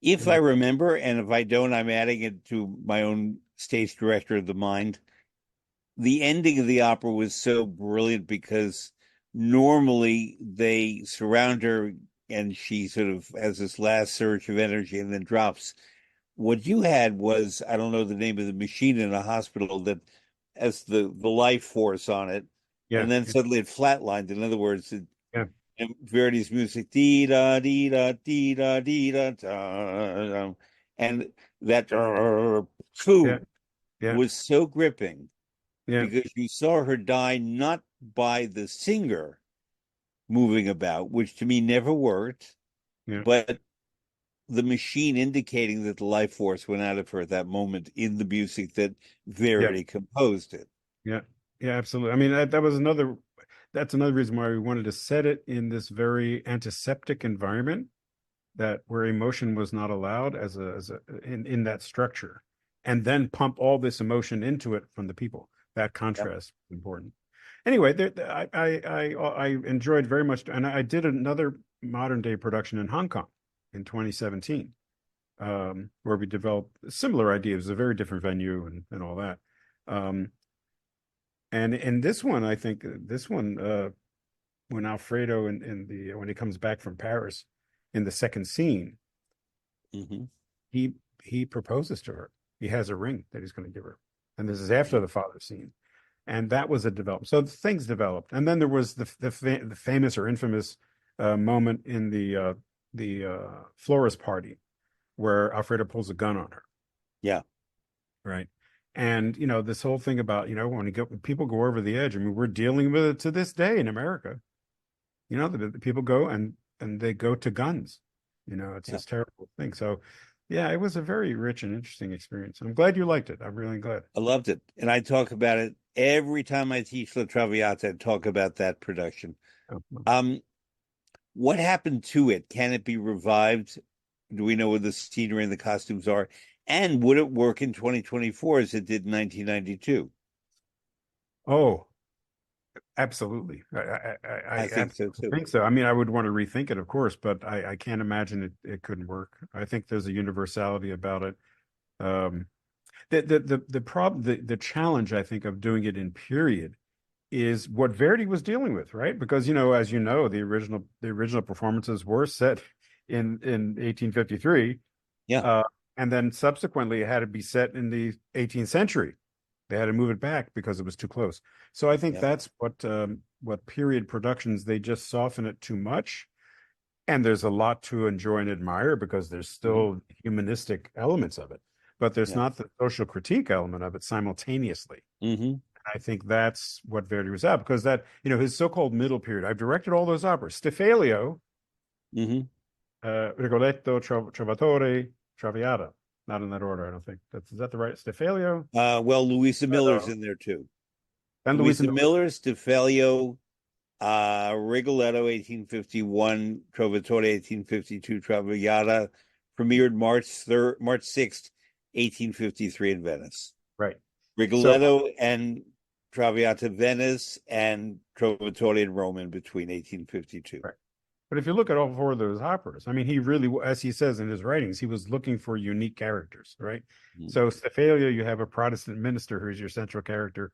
If I And remember, and if I don't, I'm adding it to my own stage director of the mind. The ending of the opera was so brilliant because normally they surround her and she sort of has this last surge of energy and then drops. What you had was, I don't know the name of the machine in a hospital that has the life force on it, yeah, and then suddenly it flatlined. In other words, yeah, Verdi's music, dee da dee da dee da dee da da, and that yeah, phew yeah, was so gripping yeah, because you saw her die not by the singer moving about, which to me never worked, yeah, but the machine indicating that the life force went out of her at that moment in the music that yeah, Verdi composed it. yeah, yeah, absolutely. I mean, that was that's another reason why we wanted to set it in this very antiseptic environment that where emotion was not allowed in that structure, and then pump all this emotion into it from the people. That Yep. contrast is important. Anyway, I enjoyed very much, and I did another modern day production in Hong Kong in 2017, where we developed similar ideas, a very different venue and all that. Um, and in this one, I think this one, when Alfredo in the when he comes back from Paris in the second scene, Hmm. he he proposes to her. He has a ring that he's going to give her, and this is after the father scene, and that was a development. So things developed, and then there was the famous or infamous moment in the florist party where Alfredo pulls a gun on her. Yeah. right. And this whole thing about when people go over the edge. I mean, we're dealing with it to this day in America. The people go and they go to guns. It's Yeah, this terrible thing. So, yeah, it was a very rich and interesting experience. I'm glad you liked it. I'm really glad. I loved it. And I talk about it every time I teach La Traviata, I talk about that production. Oh, well. Um, what happened to it? Can it be revived? Do we know where the scenery and the costumes are? And would it work in 2024 as it did in 1992? Oh, absolutely. I I think so absolutely too. think so. I mean, I would want to rethink it, of course, but I can't imagine it couldn't work. I think there's a universality about it. Um, the problem, the challenge, I think, of doing it in period is what Verdi was dealing with, right? Because as you know, the original performances were set in 1853, Yeah, uh, and then subsequently it had to be set in the 18th century. They had to move it back because it was too close. So I think yeah, that's what period productions, they just soften it too much. And there's a lot to enjoy and admire because there's hmm, still humanistic elements of it, but there's yeah, not the social critique element of it simultaneously. hmm, I think that's what Verdi was at because his so-called middle period. I've directed all those operas. Stifalio, hmm. Rigoletto, Trovatore, Traviata. Not in that order, I don't think. Is that the right? Stifalio, Well, Louisa Miller's uh, in there too. and Luisa Louisa Miller. Miller, Stephelio, Rigoletto, 1851, Trovatore, 1852, Traviata, premiered March 6th, 1853 in Venice. Right. So, Rigoletto and Traviata, Venice, and Trovatore in Rome in between 1852. right. But if you look at all four of those operas, I mean, he really, as he says in his writings, he was looking for unique characters, right? Mm. So, Stephalio, you have a Protestant minister who's your central character,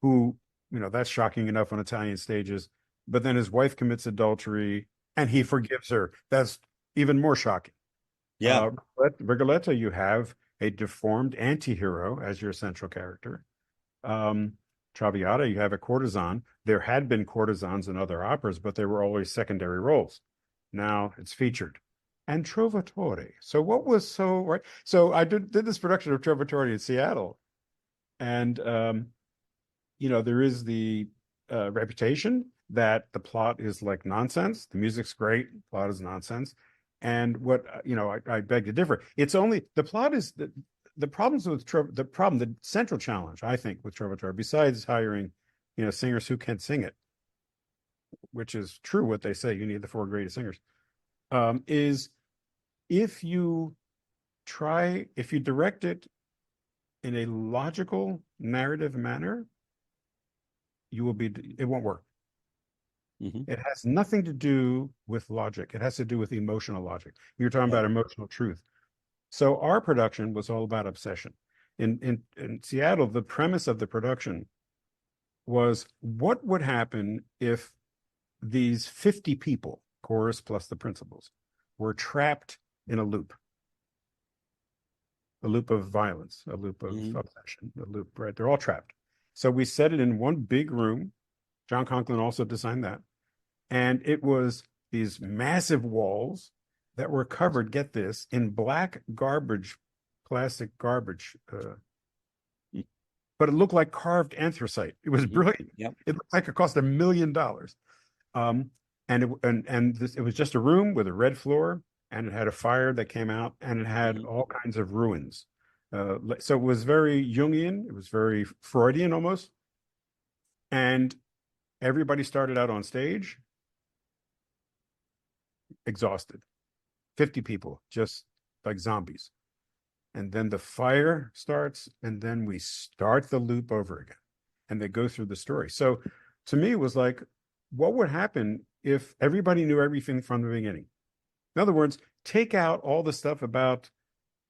who, that's shocking enough on Italian stages. But then his wife commits adultery and he forgives her. That's even more shocking. Yeah. Rigoletto, you have a deformed anti-hero as your central character. Um, Traviata, you have a courtesan. There had been courtesans in other operas, but they were always secondary roles. Now it's featured. And Trovatore. So what was so right? So I did this production of Trovatore in Seattle, and there is the reputation that the plot is like nonsense. The music's great, the plot is nonsense. And what I beg to differ. It's only the plot is the problems with the central challenge, I think, with Trovatore, besides hiring, singers who can sing it, which is true what they say, you need the four greatest singers, is if you if you direct it in a logical narrative manner, it won't work. Hmm. It has nothing to do with logic. It has to do with emotional logic. You're talking Yeah. about emotional truth. So our production was all about obsession. In Seattle, the premise of the production was what would happen if these 50 people, chorus plus the principals, were trapped in a loop of violence, a loop of Hmm. obsession, a loop, right? They're all trapped. So we set it in one big room. John Conklin also designed that. And it was these massive walls that were covered, get this, in black garbage, plastic garbage, but it looked like carved anthracite. It was Hmm. brilliant. Yep. It looked like it cost $1 million. Um, and it was just a room with a red floor, and it had a fire that came out, and it had Hmm. all kinds of ruins. So it was very Jungian. It was very Freudian almost. And everybody started out on stage exhausted. 50 people, just like zombies. And then the fire starts, and then we start the loop over again. And they go through the story. So to me, it was like, what would happen if everybody knew everything from the beginning? In other words, take out all the stuff about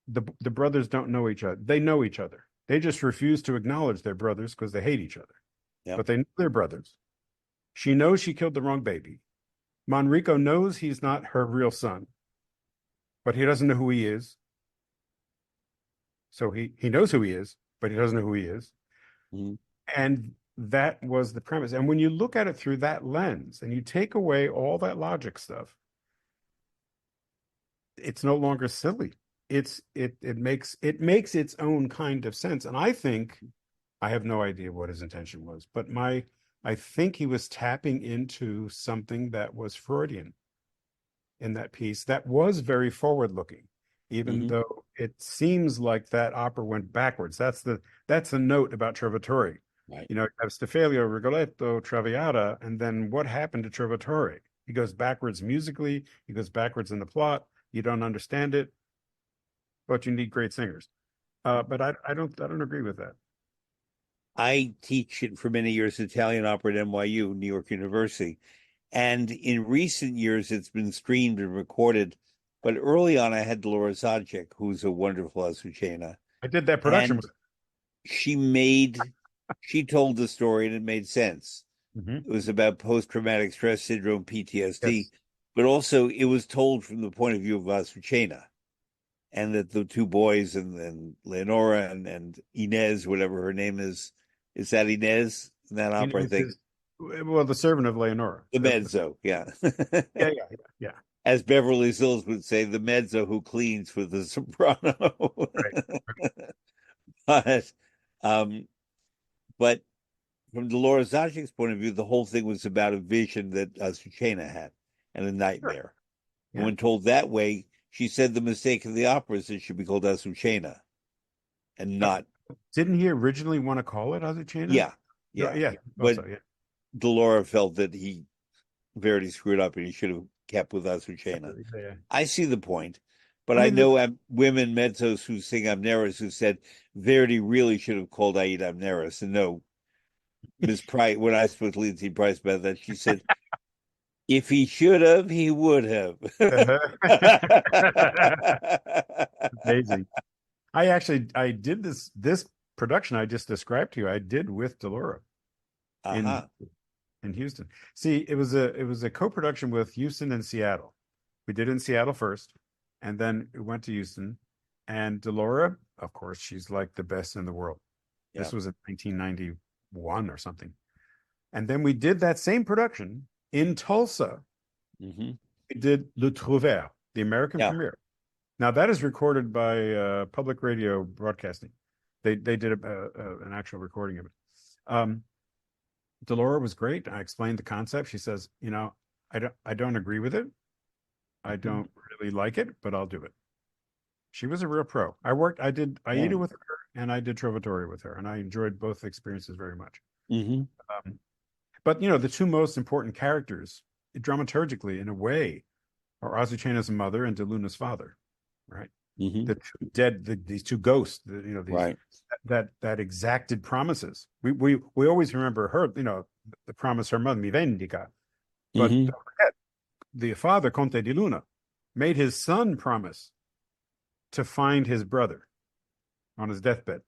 the brothers don't know each other. They know each other. They just refuse to acknowledge their brothers because they hate each other. Yep. But they know they're brothers. She knows she killed the wrong baby. Manrico knows he's not her real son, but he doesn't know who he is. So he knows who he is, but he doesn't know who he is. Hmm. And that was the premise. And when you look at it through that lens and you take away all that logic stuff, it's no longer silly. it makes its own kind of sense. And I think I have no idea what his intention was, but I think he was tapping into something that was Freudian in that piece that was very forward looking, even Hmm. though it seems like that opera went backwards. That's the note about Trovatore. Right. You have Stifilio, Rigoletto, Traviata, and then what happened to Trovatore? He goes backwards musically, he goes backwards in the plot. You don't understand it, but you need great singers. But I don't agree with that. I teach it for many years Italian opera at NYU, New York University. And in recent years, it's been streamed and recorded. But early on, I had Dolores Zajic, who's a wonderful Azucena. I did that production And with. she told the story and it made sense. Mhm. It was about post-traumatic stress syndrome, PTSD, Yes. but also it was told from the point of view of Azucena, and that the two boys and Leonora and Inez, whatever her name is that Inez in that opera? I Inez think is, well, the servant of Leonora. the That's the. mezzo, yeah. Yeah, yeah, yeah, yeah. As Beverly Sills would say, the mezzo who cleans for the soprano. Right. but um, but from Dolores Zajic's point of view, the whole thing was about a vision that Suchena had and a Sure. nightmare. And Yeah. when told that way, she said the mistake of the opera is it should be called Azucena and Uh, not, didn't he originally want to call it Azucena? yeah, No, yeah. yeah, But also, yeah. Delora felt that he Verdi screwed up and he should have kept with Azucena. Yeah, yeah. I see the point, but I I mean, the, know women mezzos who sing Amneris who said Verdi really should have called Aida Amneris. And no, Miss Price, when I spoke to Lindsay Price about that, she said, if he should have, he would have. amazing. I did this production I just described to you. I did with Delora in Uh-huh. in Houston. See, it was a co-production with Houston and Seattle. We did it in Seattle first, and then we went to Houston. And Delora, of course, she's like the best in the world. Yeah. This was in 1991 or something. And then we did that same production in Tulsa. Hmm. We did Le Trouvère, the American Yeah. premiere. Now that is recorded by Public Radio Broadcasting. They did an actual recording of it. Um, Delora was great. I explained the concept. She says, I don't agree with it. I Mhm. don't really like it, but I'll do it. She was a real pro. I did Yeah. Aida with her and I did Trovatore with her, and I enjoyed both experiences very much. Hmm. But the two most important characters dramaturgically, in a way, are Azucena's mother and De Luna's father, right? Hmm. The two dead, these two ghosts, these Right. that exacted promises. We always remember her, the promise her mother, mi vendica. But Hmm. don't forget, the father, Conte di Luna, made his son promise to find his brother on his deathbed.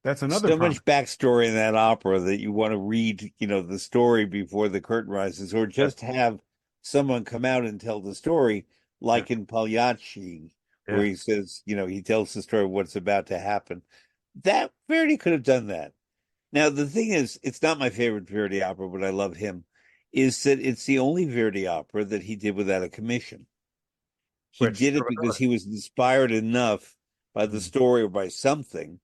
That's another So promise. much backstory in that opera that you want to read, the story before the curtain rises, or Yes. just have someone come out and tell the story, Yeah. like in Pagliacci, where Yeah. he says, he tells the story of what's about to happen. That Verdi could have done that. Now, the thing is, it's not my favorite Verdi opera, but I love him, is that it's the only Verdi opera that he did without a commission. He Which did it because Trovatore. he was inspired enough by the Mhm. story or by something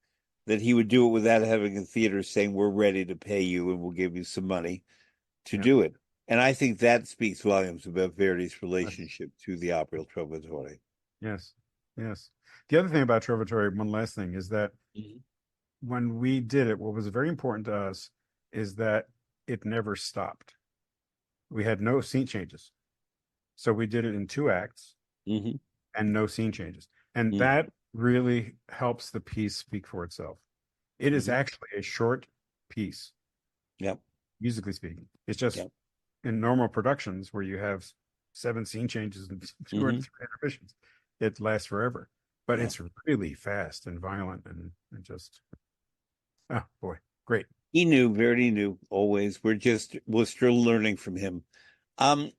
that he would do it without having a theater saying, we're ready to pay you and we'll give you some money to Yeah. do it. And I think that speaks volumes about Verdi's Yes. relationship to the opera Il Trovatore. Yes. Yes. The other thing about Trovatore, one last thing, is that Mhm. when we did it, what was very important to us is that it never stopped. We had no scene changes. So we did it in two acts Mhm. and no scene changes. And Mhm. that really helps the piece speak for itself. It is Mhm. actually a short piece, Yep. musically speaking. It's just Yep. in normal productions where you have seven scene changes and two or Mhm. three intermissions, it lasts forever. But Yeah. it's really fast and violent and just, oh boy, great. Verdi knew always. We're still learning from him. Um,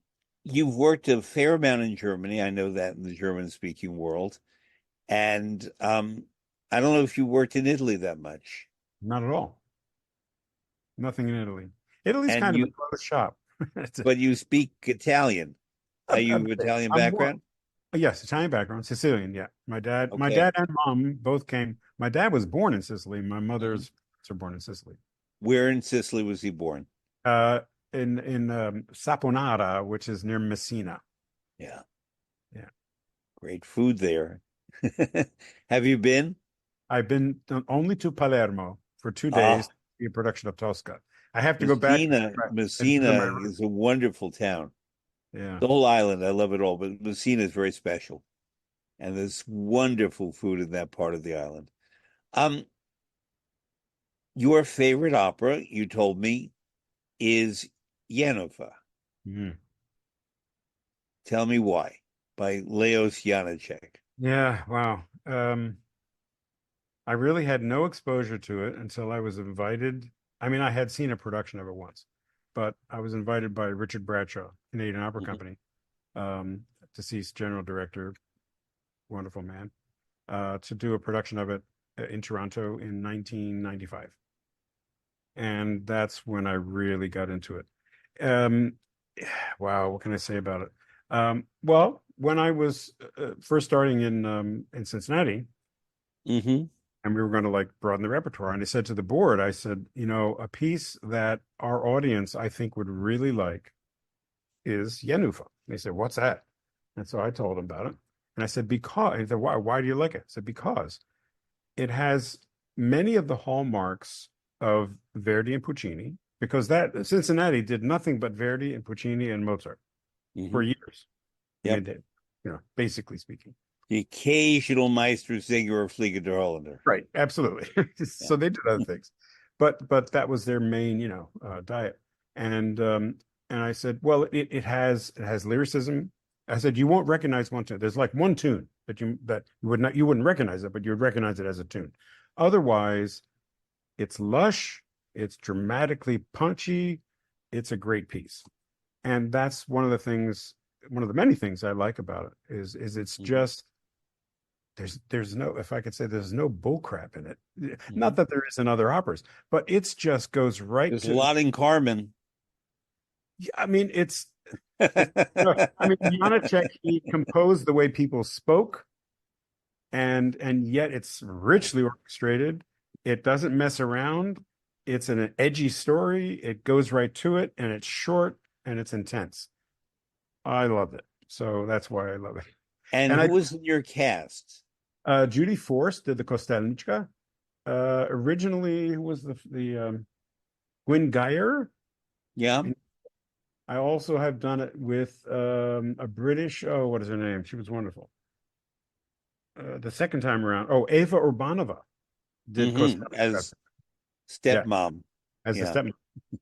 you've worked a fair amount in Germany. I know that in the German speaking world. And I don't know if you worked in Italy that much. Not at all. Nothing in Italy. Italy's And kind of a you, closed shop. but you speak Italian. Are A you of bit. Italian I'm more background? Yes, Italian background, Sicilian. Yeah, my Okay. dad and mom both came. My dad was born in Sicily. My Mhm. mother's parents were born in Sicily. Where in Sicily was he born? Uh, in Saponara, which is near Messina. Yeah, Yeah, great food there. Have you been? I've been only to Palermo for 2 days, Ah, the production of Tosca. I have to go back Messina, and visit Messina my roots. is a wonderful town. Yeah. The whole island, I love it all, but Messina is very special. And there's wonderful food in that part of the island. Um, your favorite opera, you told me, is Yenova. Mhm. Tell me why, by Leos Janáček. Yeah. Wow. I really had no exposure to it until I was invited. I mean, I had seen a production of it once, but I was invited by Richard Bradshaw, Canadian Opera Mhm. Company, deceased general director, wonderful man, to do a production of it in Toronto in 1995. And that's when I really got into it. Um, wow, what can I say about it? Well, when I was first starting in Cincinnati, Hmm. and we were going to like broaden the repertoire. And I said to the board, I said, a piece that our audience I think would really like is Yenufa. They said, what's that? And so I told them about it. And I said, because, and they said, why do you like it? I said, because it has many of the hallmarks of Verdi and Puccini, because that Cincinnati did nothing but Verdi and Puccini and Mozart Hmm. for years. I Yep. mean, basically speaking. The occasional Meister singer or Fliege der Holländer. Right, absolutely. Yeah. So they did other things, but that was their main, diet. And I said, well, it has lyricism. I said you won't recognize one tune. There's like one tune that you wouldn't recognize it, but you would recognize it as a tune. Otherwise, it's lush, it's dramatically punchy, it's a great piece, and that's one of the many things I like about it is it's Hmm. just there's no if I could say there's no bull crap in it. Not Hmm. that there is in other operas, but it's just goes right There's a to. lot in Carmen. I mean, it's. I mean, Janacek, he composed the way people spoke, and yet it's richly orchestrated. It doesn't mess around. It's an edgy story. It goes right to it, and it's short and it's intense. I love it. So that's why I love it. And And who was in your cast? Judy Force did the Kostelnichka. Originally, who was the Gwyn Geyer? Yeah. And I also have done it with a British. Oh, what is her name? She was wonderful. The second time around. Oh, Eva Urbanova did Kostelnichka. As Yeah, stepmom. as the Yeah.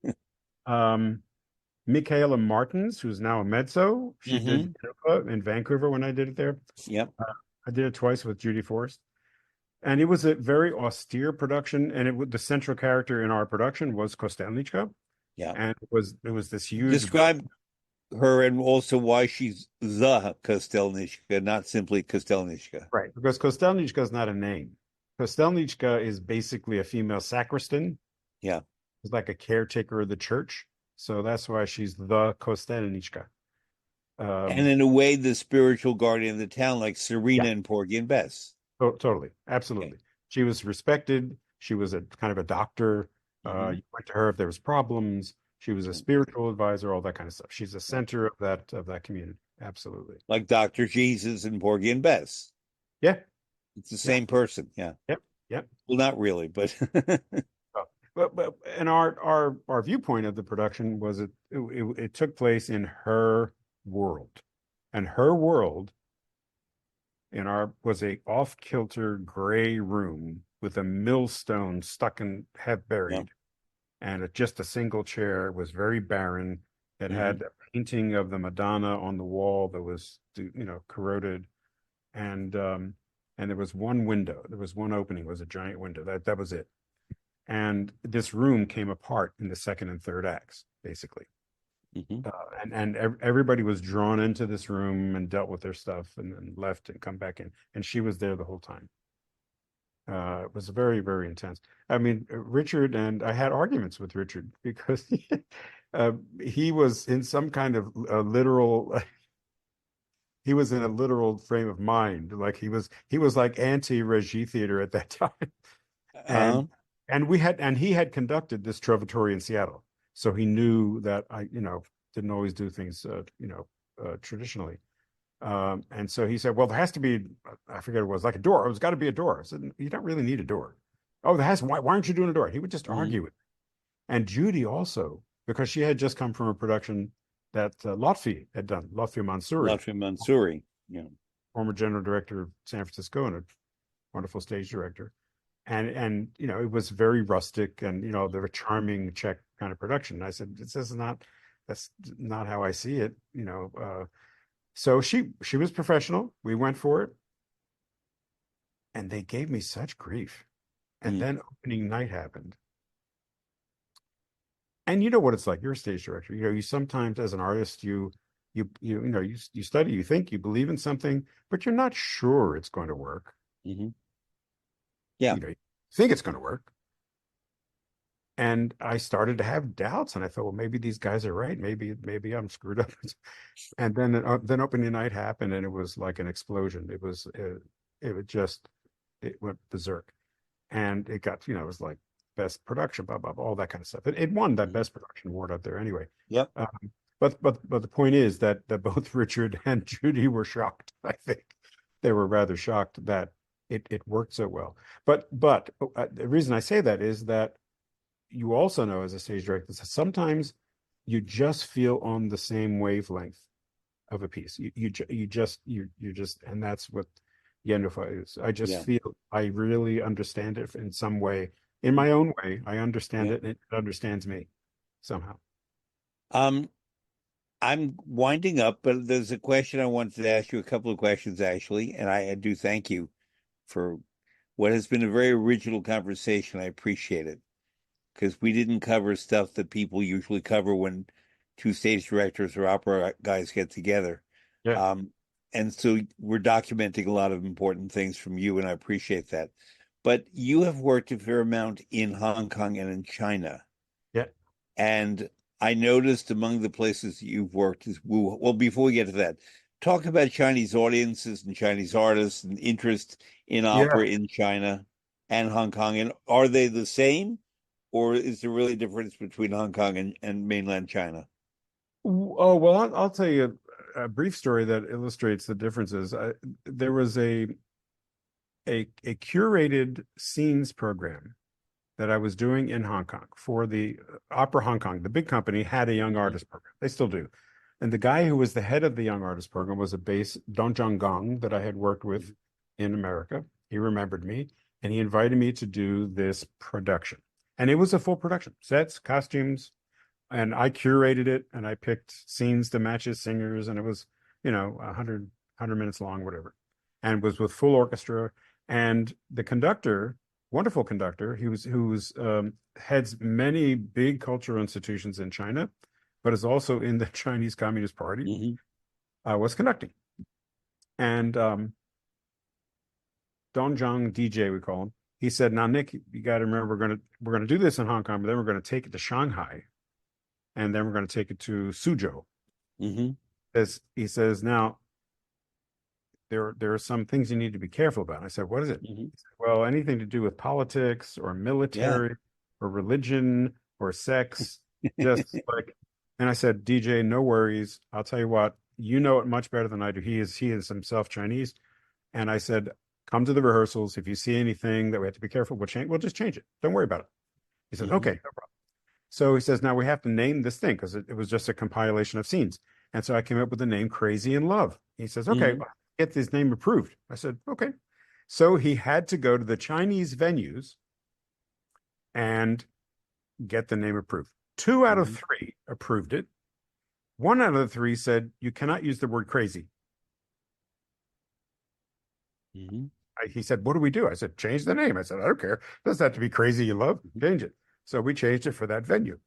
stepmom. Um, Michaela Martins, who's now a mezzo. She Hmm. did Jennifer in Vancouver when I did it there. Yep. Uh, I did it twice with Judy Forrest. And it was a very austere production, and the central character in our production was Kostelnichka, Yeah. and it was this huge build. Describe her and also why she's the Kostelnička, not simply Kostelnička. Right, because Kostelnichka is not a name. Kostelnichka is basically a female sacristan. Yeah. It's like a caretaker of the church, so that's why she's the Kostelnichka. And Um, in a way, the spiritual guardian of the town, like yeah, Serena and Porgy and Bess. totally, Okay. absolutely. She was respected. She was a kind of a doctor. Hmm. You went to her if there was problems. She was a spiritual advisor, all that kind of stuff. She's the center of that community. Absolutely. Like Dr. Jesus and Porgy and Bess. Yeah, It's the yeah, same person. Yeah. yep, yep. Well, not really, but Oh, but and our viewpoint of the production was it took place in her world, and her world in our was a off-kilter gray room with a millstone stuck in half yeah. buried, and just a single chair. It was very barren. It Hmm. had a painting of the Madonna on the wall that was corroded, and um and there was one window. There was one opening. It was a giant window. That was it. And this room came apart in the second and third acts, basically. Hmm. And everybody was drawn into this room and dealt with their stuff and then left and come back in. And she was there the whole time. It was very, very intense. I mean, Richard and I had arguments with Richard because he was in some kind of literal. he was in a literal frame of mind. Like he was like anti-Regie theater at that time. And Uh, he had conducted this Trovatore in Seattle. So he knew that I didn't always do things traditionally. And so he said, well, there has to be, I forget what it was, like a door. It's got to be a door. I said, you don't really need a door. Oh, why aren't you doing a door? He would just mhm. argue with me. And Judy also, because she had just come from a production that Lotfi had done, Lotfi Mansouri, Lotfi Mansouri. Yeah. former general director of San Francisco and a wonderful stage director. And it was very rustic and they were charming Czech kind of production. And I said, that's not how I see it. So she was professional. We went for it, and they gave me such grief. And Mm. then opening night happened. And you know what it's like. You're a stage director. You sometimes as an artist, you study, you think, you believe in something, but you're not sure it's going to work. Hmm. Yeah. You think it's going to work. And I started to have doubts, and I thought, well, maybe these guys are right. Maybe I'm screwed up. And then opening night happened, and it was like an explosion. It went berserk, and it got it was like best production, blah blah, blah, all that kind of stuff. It won that Mhm. best production award out there anyway. Yep. Um, but the point is that both Richard and Judy were shocked. I think they were rather shocked that it worked so well. But the reason I say that is that you also know as a stage director that sometimes you just feel on the same wavelength of a piece. You just and that's what Yenufai is. I just Yeah. feel I really understand it in some way. In my own way, I understand Yeah. it and it understands me somehow. Um, I'm winding up, but there's a question I wanted to ask you, a couple of questions actually, and I do thank you for what has been a very original conversation. I appreciate it because we didn't cover stuff that people usually cover when two stage directors or opera guys get together. Yeah, Um, and so we're documenting a lot of important things from you, and I appreciate that. But you have worked a fair amount in Hong Kong and in China. yeah, And I noticed among the places that you've worked is well, before we get to that, talk about Chinese audiences and Chinese artists and interest in yeah. opera in China and Hong Kong. And are they the same, or is there really a difference between Hong Kong and mainland China? Oh, well, I'll tell you a brief story that illustrates the differences. There was a curated scenes program that I was doing in Hong Kong for the Opera Hong Kong. The big company had a young Mhm. artist program. They still do. And the guy who was the head of the young artist program was a bass Dongjong Gong that I had worked with in America. He remembered me and he invited me to do this production. And it was a full production, sets, costumes, and I curated it and I picked scenes to match his singers, and it was 100 minutes long, whatever, and was with full orchestra. And the conductor, wonderful conductor, who's heads many big cultural institutions in China, but is also in the Chinese Communist Party, Hmm. was conducting. And Don Zhang DJ, we call him. He said, "Now, Nick, you got to remember we're gonna do this in Hong Kong, but then we're going to take it to Shanghai, and then we're going to take it to Suzhou." Hmm. As he says, now there are some things you need to be careful about. I said, what is it? Hmm. He said, well, anything to do with politics or Yeah. military or religion or sex, just like. And I said, DJ, no worries. I'll tell you what, you know it much better than I do. He is himself Chinese. And I said, come to the rehearsals. If you see anything that we have to be careful, we'll just change it. Don't worry about it. He said, Hmm. okay, no problem. So he says, now we have to name this thing because it was just a compilation of scenes. And so I came up with the name Crazy in Love. He says, okay, Hmm. well, get this name approved. I said, okay. So he had to go to the Chinese venues and get the name approved. Two out of Hmm. three approved it. One out of the three said, you cannot use the word crazy. Hmm. He said, what do we do? I said, change the name. I said, I don't care. It doesn't have to be Crazy in Love. Change it. So we changed it for that venue.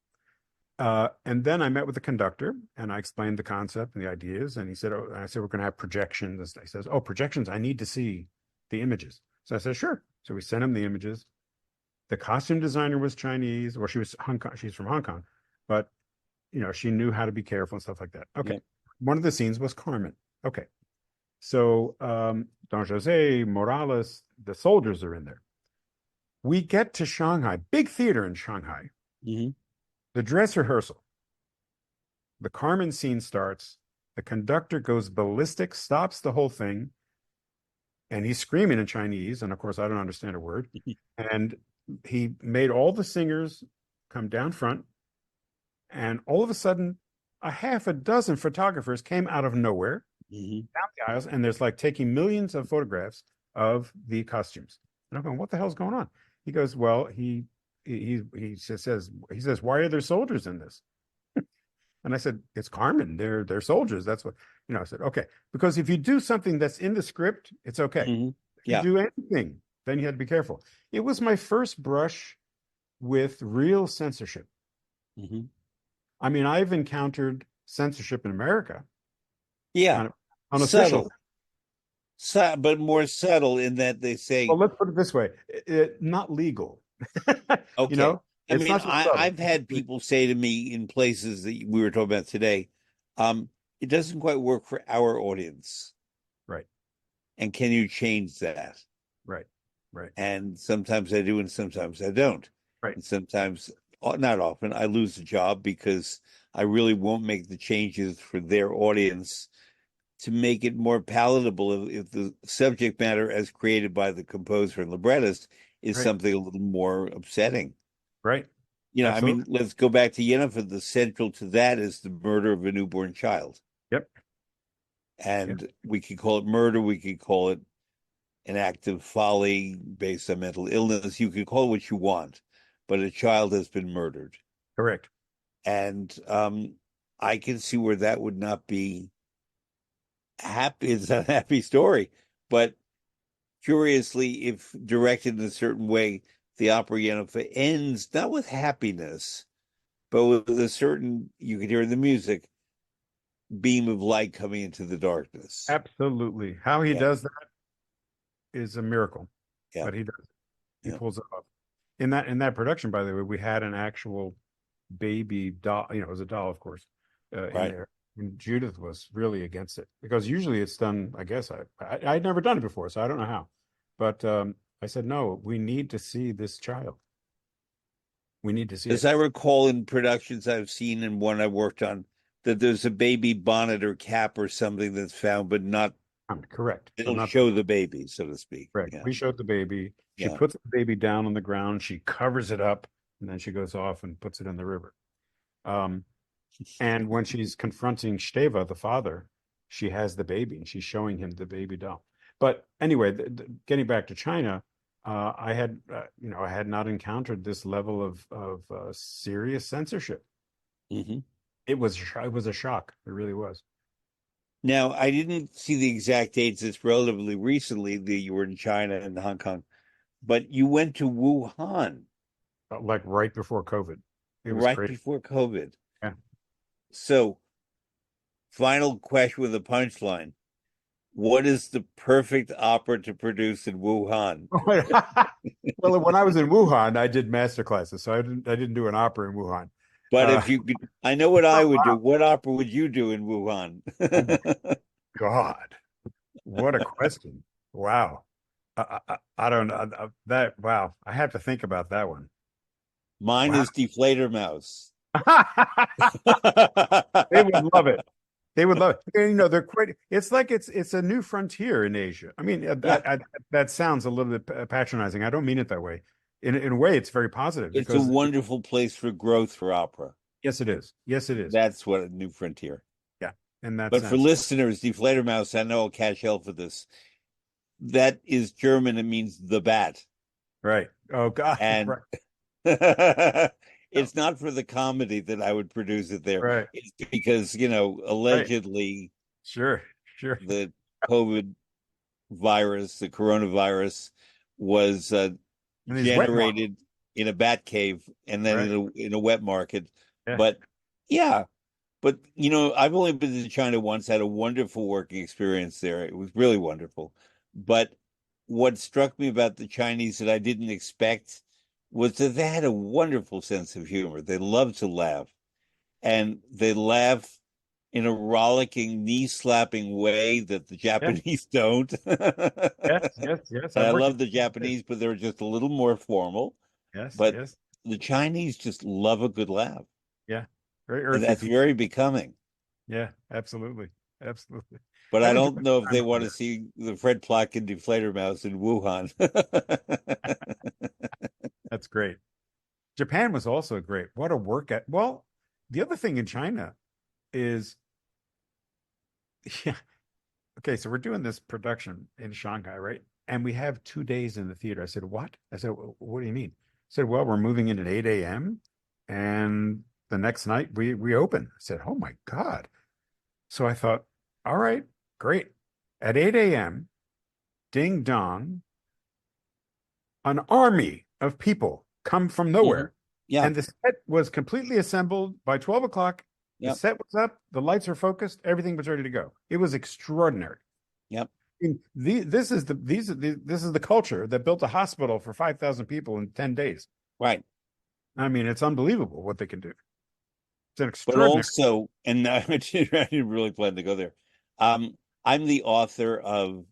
And then I met with the conductor and I explained the concept and the ideas. And he said, oh, and I said, we're going to have projections. And he says, oh, projections. I need to see the images. So I said, sure. So we sent him the images. The costume designer was Chinese, or she was Hong Kong. She's from Hong Kong, but she knew how to be careful and stuff like that. Okay. Yeah. One of the scenes was Carmen. Okay. So Don Jose, Morales, the soldiers are in there. We get to Shanghai, big theater in Shanghai. Hmm. The dress rehearsal, the Carmen scene starts. The conductor goes ballistic, stops the whole thing, and he's screaming in Chinese. And of course, I don't understand a word. And he made all the singers come down front. And all of a sudden, a half a dozen photographers came out of nowhere Hmm. down the aisles, and there's like taking millions of photographs of the costumes. And I'm going, what the hell's going on? He goes, well, he says, why are there soldiers in this? And I said, it's Carmen. They're soldiers. That's what I said, okay. Because if you do something that's in the script, it's okay. Hmm. If you Yeah. do anything, then you had to be careful. It was my first brush with real censorship. Hmm. I mean, I've encountered censorship in America Yeah. kind of unofficial. Subtle, but more subtle in that they Well, say, let's put it this way: not legal. You okay. know, I it's mean, not so subtle. I've had people say to me in places that we were talking about today, um, it doesn't quite work for our audience. Right, And can you change that? right, right, And sometimes I do, and sometimes I don't. right, And sometimes, not often, I lose a job because I really won't make the changes for their audience to make it more palatable if the subject matter as created by the composer and librettist is right, something a little more upsetting. right. I mean, Absolutely. let's go back to Yennefer. The central to that is the murder of a newborn child. Yep. Yep. And we could call it murder, we could call it an act of folly based on mental illness. You could call it what you want, but a child has been murdered. Correct. And I can see where that would not be happy. It's not a happy story. But curiously, if directed in a certain way, the opera Yennefer ends not with happiness, but with a certain, you can hear in the music, beam of light coming into the darkness. Absolutely. How he Yeah, does that is a miracle, yeah, but he does. He yeah. pulls it off. In that production, by the way, we had an actual baby doll. It was a doll, of course, in Right. there. And Judith was really against it because usually it's done. I guess I'd never done it before, so I don't know how. But I said, no, we need to see this child. We need to see As it. I recall in productions I've seen and one I worked on, that there's a baby bonnet or cap or something that's found, but not, Correct, but it'll not show the baby, so to speak. correct. Yeah. We showed the baby. She Yeah. puts the baby down on the ground. She covers it up, and then she goes off and puts it in the river. Um, and when she's confronting Steva, the father, she has the baby and she's showing him the baby doll. But anyway, getting back to China, I had not encountered this level of serious censorship. Hmm. It was a shock. It really was. Now, I didn't see the exact dates. It's relatively recently that you were in China and Hong Kong, but you went to Wuhan Like right before COVID, it was right crazy. before COVID. Yeah. So, final question with a punchline. What is the perfect opera to produce in Wuhan? Well, when I was in Wuhan, I did master classes, so I didn't do an opera in Wuhan. But Uh, if you could, I know what I would do. What opera would you do in Wuhan? oh my God, what a question! Wow, I don't know that. Wow, I have to think about that one. Mine Wow, is Deflator Mouse. they would love it. They would love it. They're quite. It's like it's a new frontier in Asia. I mean, Yeah, that sounds a little bit patronizing. I don't mean it that way. In a way, it's very positive it's a because wonderful place for growth for opera. yes, it is. Yes, it is. That's what a new frontier. Yeah, in that But for sense, listeners, Deflator Mouse, I know I'll catch hell for this. That is German. It means the bat. right? Oh God, And right, it's not for the comedy that I would produce it there. right, It's because, right. allegedly Sure, sure. the COVID virus, the coronavirus, was And these wet markets, generated in a bat cave and then right? in a wet market. Yeah. But yeah, but I've only been to China once, had a wonderful working experience there. It was really wonderful. But what struck me about the Chinese that I didn't expect was that they had a wonderful sense of humor. They love to laugh, and they laugh in a rollicking, knee-slapping way that the Yeah. Japanese don't. Yes. Yes. Yes. And I've I worked love at the Japanese, but they're just a little more formal. yes. But Yes. the Chinese just love a good laugh, Yeah. Very and earthy that's people. very becoming. Yeah. Absolutely. Absolutely. But I've I don't enjoyed know if my time they over want to there. see the Fred Plotkin deflator mouse in Wuhan. That's great. Japan was also great. What a work at. Well, the other thing in China is, yeah. Okay, so we're doing this production in Shanghai, right? And we have 2 days in the theater. I said, what? I said, what do you mean? I said, well, we're moving in at 8 a.m. and the next night we open. I said, oh my God. So I thought, all right, great. At 8 a.m., ding dong, an army of people come from Hmm. nowhere. Yeah, And the set was completely assembled by 12 o'clock. The yep, set was up, the lights are focused, everything was ready to go. It was extraordinary. yep, This is this is the culture that built a hospital for 5,000 people in 10 days. right. I mean, it's unbelievable what they can do. It's an But extraordinary. also, and I didn't really plan to go there. Um, I'm the author of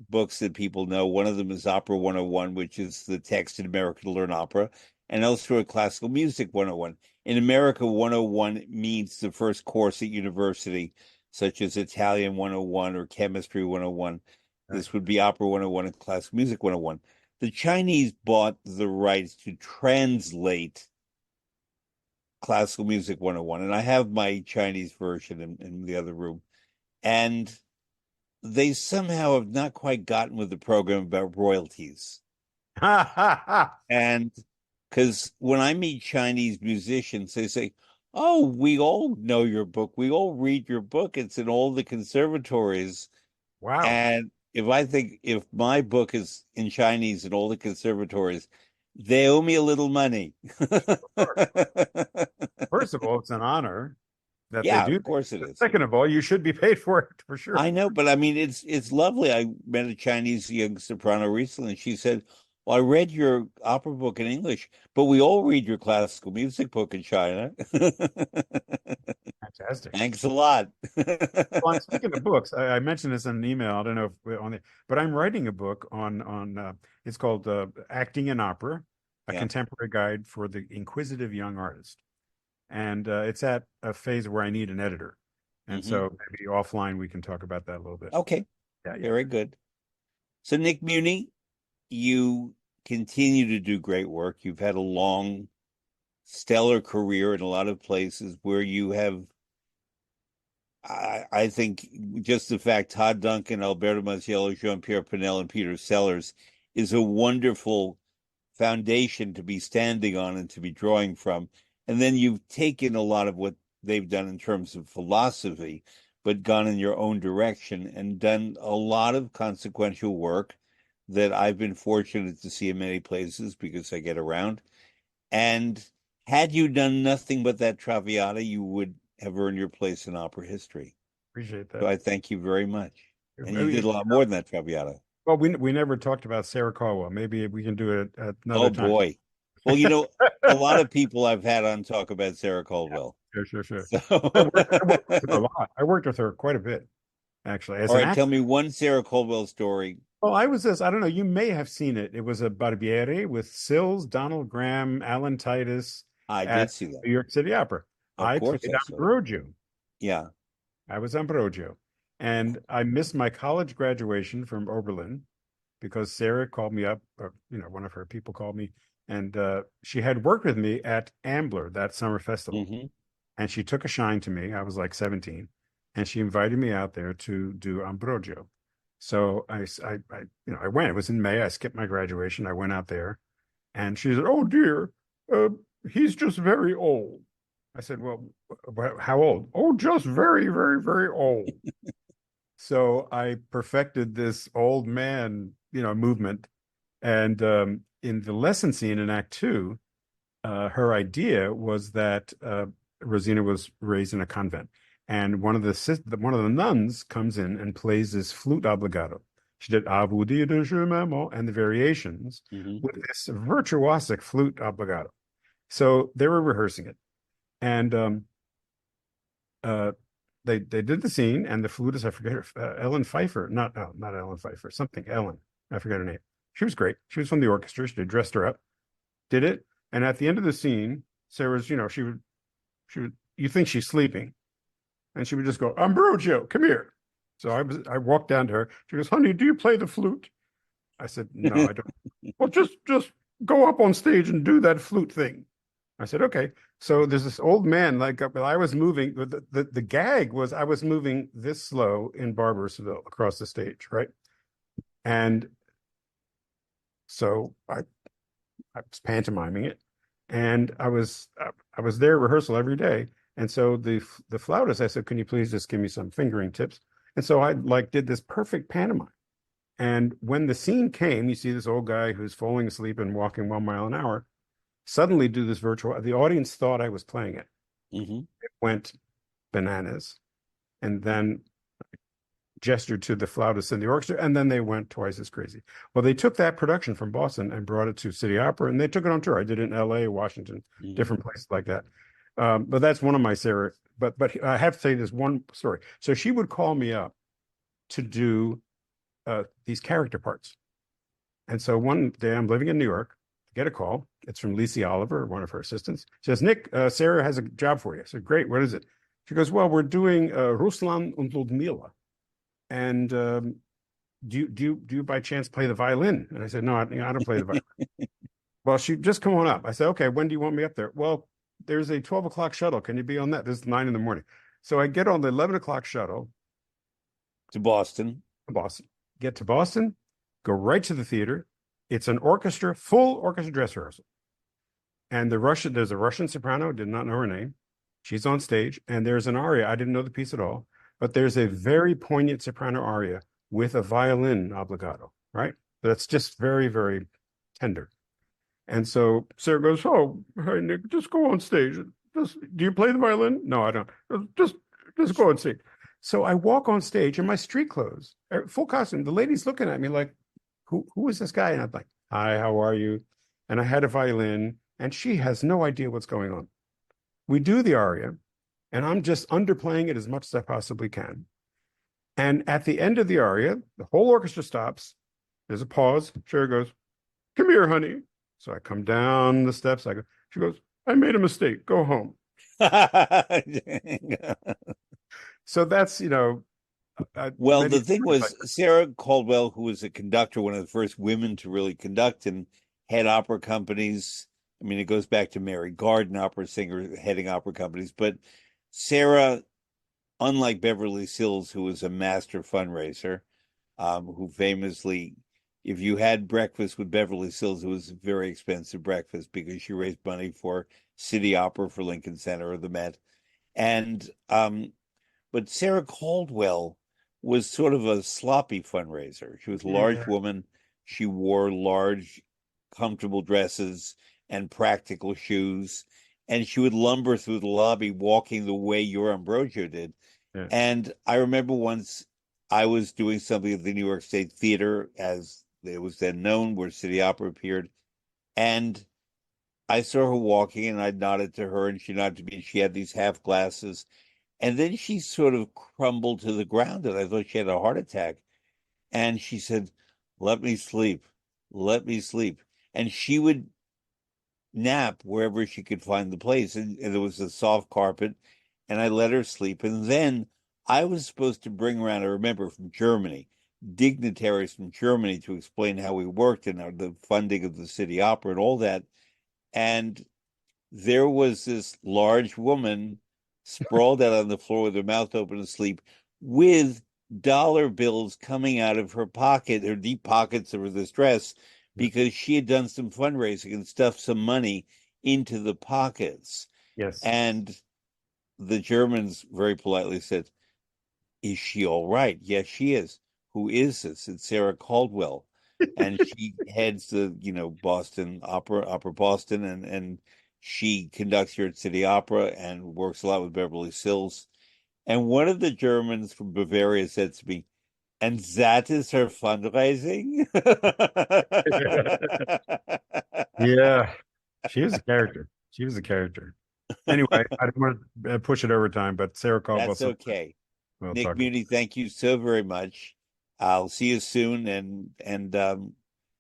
books that people know. One of them is Opera 101, which is the text in America to learn opera, and elsewhere Classical Music 101. In America, 101 means the first course at university, such as Italian 101 or Chemistry 101. Right. This would be Opera 101 and Classical Music 101. The Chinese bought the rights to translate Classical Music 101, and I have my Chinese version in the other room. And they somehow have not quite gotten with the program about royalties. Ha ha ha. And because when I meet Chinese musicians, they say, "Oh, we all know your book. We all read your book. It's in all the conservatories." Wow. And if my book is in Chinese in all the conservatories, they owe me a little money. First of all, it's an honor that they Yeah, do of that. course it But is. second of all, you should be paid for it for sure. I know, but I mean, it's lovely. I met a Chinese young soprano recently, and she said, "Well, I read your opera book in English, but we all read your classical music book in China." Fantastic. Thanks a lot. Well, I'm speaking of books. I mentioned this in an email. I don't know if we're on it, but I'm writing a book on it's called Acting in Opera, a Yeah. contemporary guide for the inquisitive young artist. And it's at a phase where I need an editor. And Hmm. so maybe offline we can talk about that a little bit. Okay. Yeah, yeah. Very good. So, Nick Muni, you continue to do great work. You've had a long, stellar career in a lot of places where you have I think just the fact Todd Duncan, Alberto Mazziello, Jean-Pierre Pinel, and Peter Sellers is a wonderful foundation to be standing on and to be drawing from. And then you've taken a lot of what they've done in terms of philosophy, but gone in your own direction and done a lot of consequential work that I've been fortunate to see in many places because I get around. And had you done nothing but that Traviata, you would have earned your place in opera history. Appreciate So that. I thank you very much. And you did a You lot more than that Traviata. well, we never talked about Sarah Caldwell. Maybe we can do it at Oh another time. boy. Well, a lot of people I've had on talk about Sarah Caldwell. Sure, sure, sure. So, I worked with her a lot. I worked with her quite a bit, actually, as all an right, tell actor. me one Sarah Caldwell story. Well, I was this, I don't know, you may have seen it. It was a Barbiere with Sills, Donald Graham, Alan Titus I did at see that. New York City Opera. Of I course played I saw that. Ambrogio. Yeah. I was Ambrogio. And I missed my college graduation from Oberlin because Sarah called me up, or, one of her people called me, and she had worked with me at Ambler, that summer festival. Hmm. And she took a shine to me. I was like 17, and she invited me out there to do Ambrogio. So I went. It was in May. I skipped my graduation. I went out there, and she said, "Oh dear, uh, he's just very old." I said, "Well, how old?" "Oh, just very, very, very old." So I perfected this old man, movement. And in the lesson scene in Act Two, her idea was that Rosina was raised in a convent, and one of the nuns comes in and plays this flute obbligato. She did "A vous dire de je m'aime" and the variations Hmm. with this virtuosic flute obbligato. So they were rehearsing it, and they did the scene, and the flutist, I forget her, Ellen Pfeiffer, not Ellen Pfeiffer, something Ellen, I forget her name. She was great. She was from the orchestra. They dressed her up, did it, and at the end of the scene, Sarah's, she would, you think she's sleeping, and she would just go, Ambrogio, come here. So I walked down to her. She goes, honey, do you play the flute? I said, no, I don't. Well, just go up on stage and do that flute thing. I said, okay. So there's this old man, like I was moving. The gag was I was moving this slow in Barbersville across the stage, right? And so I was pantomiming it, and I was there rehearsal every day. And so the flautist, I said, can you please just give me some fingering tips? And so I like did this perfect pantomime. And when the scene came, you see this old guy who's falling asleep and walking 1 mile an hour suddenly do this virtual. The audience thought I was playing it. Hmm. It went bananas, and then gestured to the flautist in the orchestra, and then they went twice as crazy. Well, they took that production from Boston and brought it to City Opera, and they took it on tour. I did it in L.A., Washington, Hmm. different places like that. But that's one of my Sarah. But I have to say this one story. So she would call me up to do these character parts. And so one day I'm living in New York, get a call. It's from Lisi Oliver, one of her assistants. She says, Nick, Sarah has a job for you. I said, great. What is it? She goes, well, we're doing Ruslan und Ludmila. And do you by chance play the violin? And I said, no, I don't play the violin. Well, she just come on up. I said, okay, when do you want me up there? Well, there's a 12 o'clock shuttle. Can you be on that? This is 9 in the morning. So I get on the 11 o'clock shuttle To Boston. to Boston, get to Boston, go right to the theater. It's an orchestra, full orchestra dress rehearsal. And there's a Russian soprano, did not know her name. She's on stage, and there's an aria. I didn't know the piece at all, but there's a very poignant soprano aria with a violin obligato, right? That's just very, very tender. And so Sarah goes, oh, hey, Nick, just go on stage. Do you play the violin? No, I don't. Just go on stage. So I walk on stage in my street clothes, full costume. The lady's looking at me like, who is this guy? And I'm like, hi, how are you? And I had a violin, and she has no idea what's going on. We do the aria, and I'm just underplaying it as much as I possibly can. And at the end of the aria, the whole orchestra stops. There's a pause. Sarah goes, come here, honey. So I come down the steps. She goes, I made a mistake. Go home. So that's, Well, many the thing stories like was, Sarah Caldwell, who was a conductor, one of the first women to really conduct and head opera companies. I mean, it goes back to Mary Garden, opera singer, heading opera companies. But Sarah, unlike Beverly Sills, who was a master fundraiser, who famously, if you had breakfast with Beverly Sills, it was a very expensive breakfast because she raised money for City Opera, for Lincoln Center, or the Met. And but Sarah Caldwell was sort of a sloppy fundraiser. She was a large that. woman. She wore large, comfortable dresses and practical shoes. And she would lumber through the lobby walking the way your Ambrosio did. Yeah. And I remember once I was doing something at the New York State Theater, as it was then known, where City Opera appeared. And I saw her walking and I nodded to her and she nodded to me. She had these half glasses. And then she sort of crumbled to the ground, and I thought she had a heart attack. And she said, let me sleep. Let me sleep. And she would nap wherever she could find the place. And there was a soft carpet, and I let her sleep. And then I was supposed to bring around, I remember from Germany, dignitaries from Germany to explain how we worked and the funding of the city opera and all that. And there was this large woman sprawled out on the floor with her mouth open asleep with dollar bills coming out of her pocket, her deep pockets of this dress, because she had done some fundraising and stuffed some money into the pockets. Yes. And the Germans very politely said, is she all right? Yes, she is. Who is this? It's Sarah Caldwell. And she heads the, Boston Opera Boston, and she conducts here at City Opera and works a lot with Beverly Sills. And one of the Germans from Bavaria said to me, and that is her fundraising? Yeah. She was a character. She was a character. Anyway, I don't want to push it over time, but Sarah called about That's something. okay. We'll Nick talk about Muni, thank you so very much. I'll see you soon, and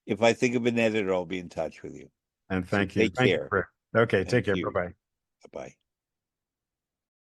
if I think of an editor, I'll be in touch with you. it. And So thank you. take Thank you, care. Rick. Okay, take Thank care. you. Bye-bye. Bye bye.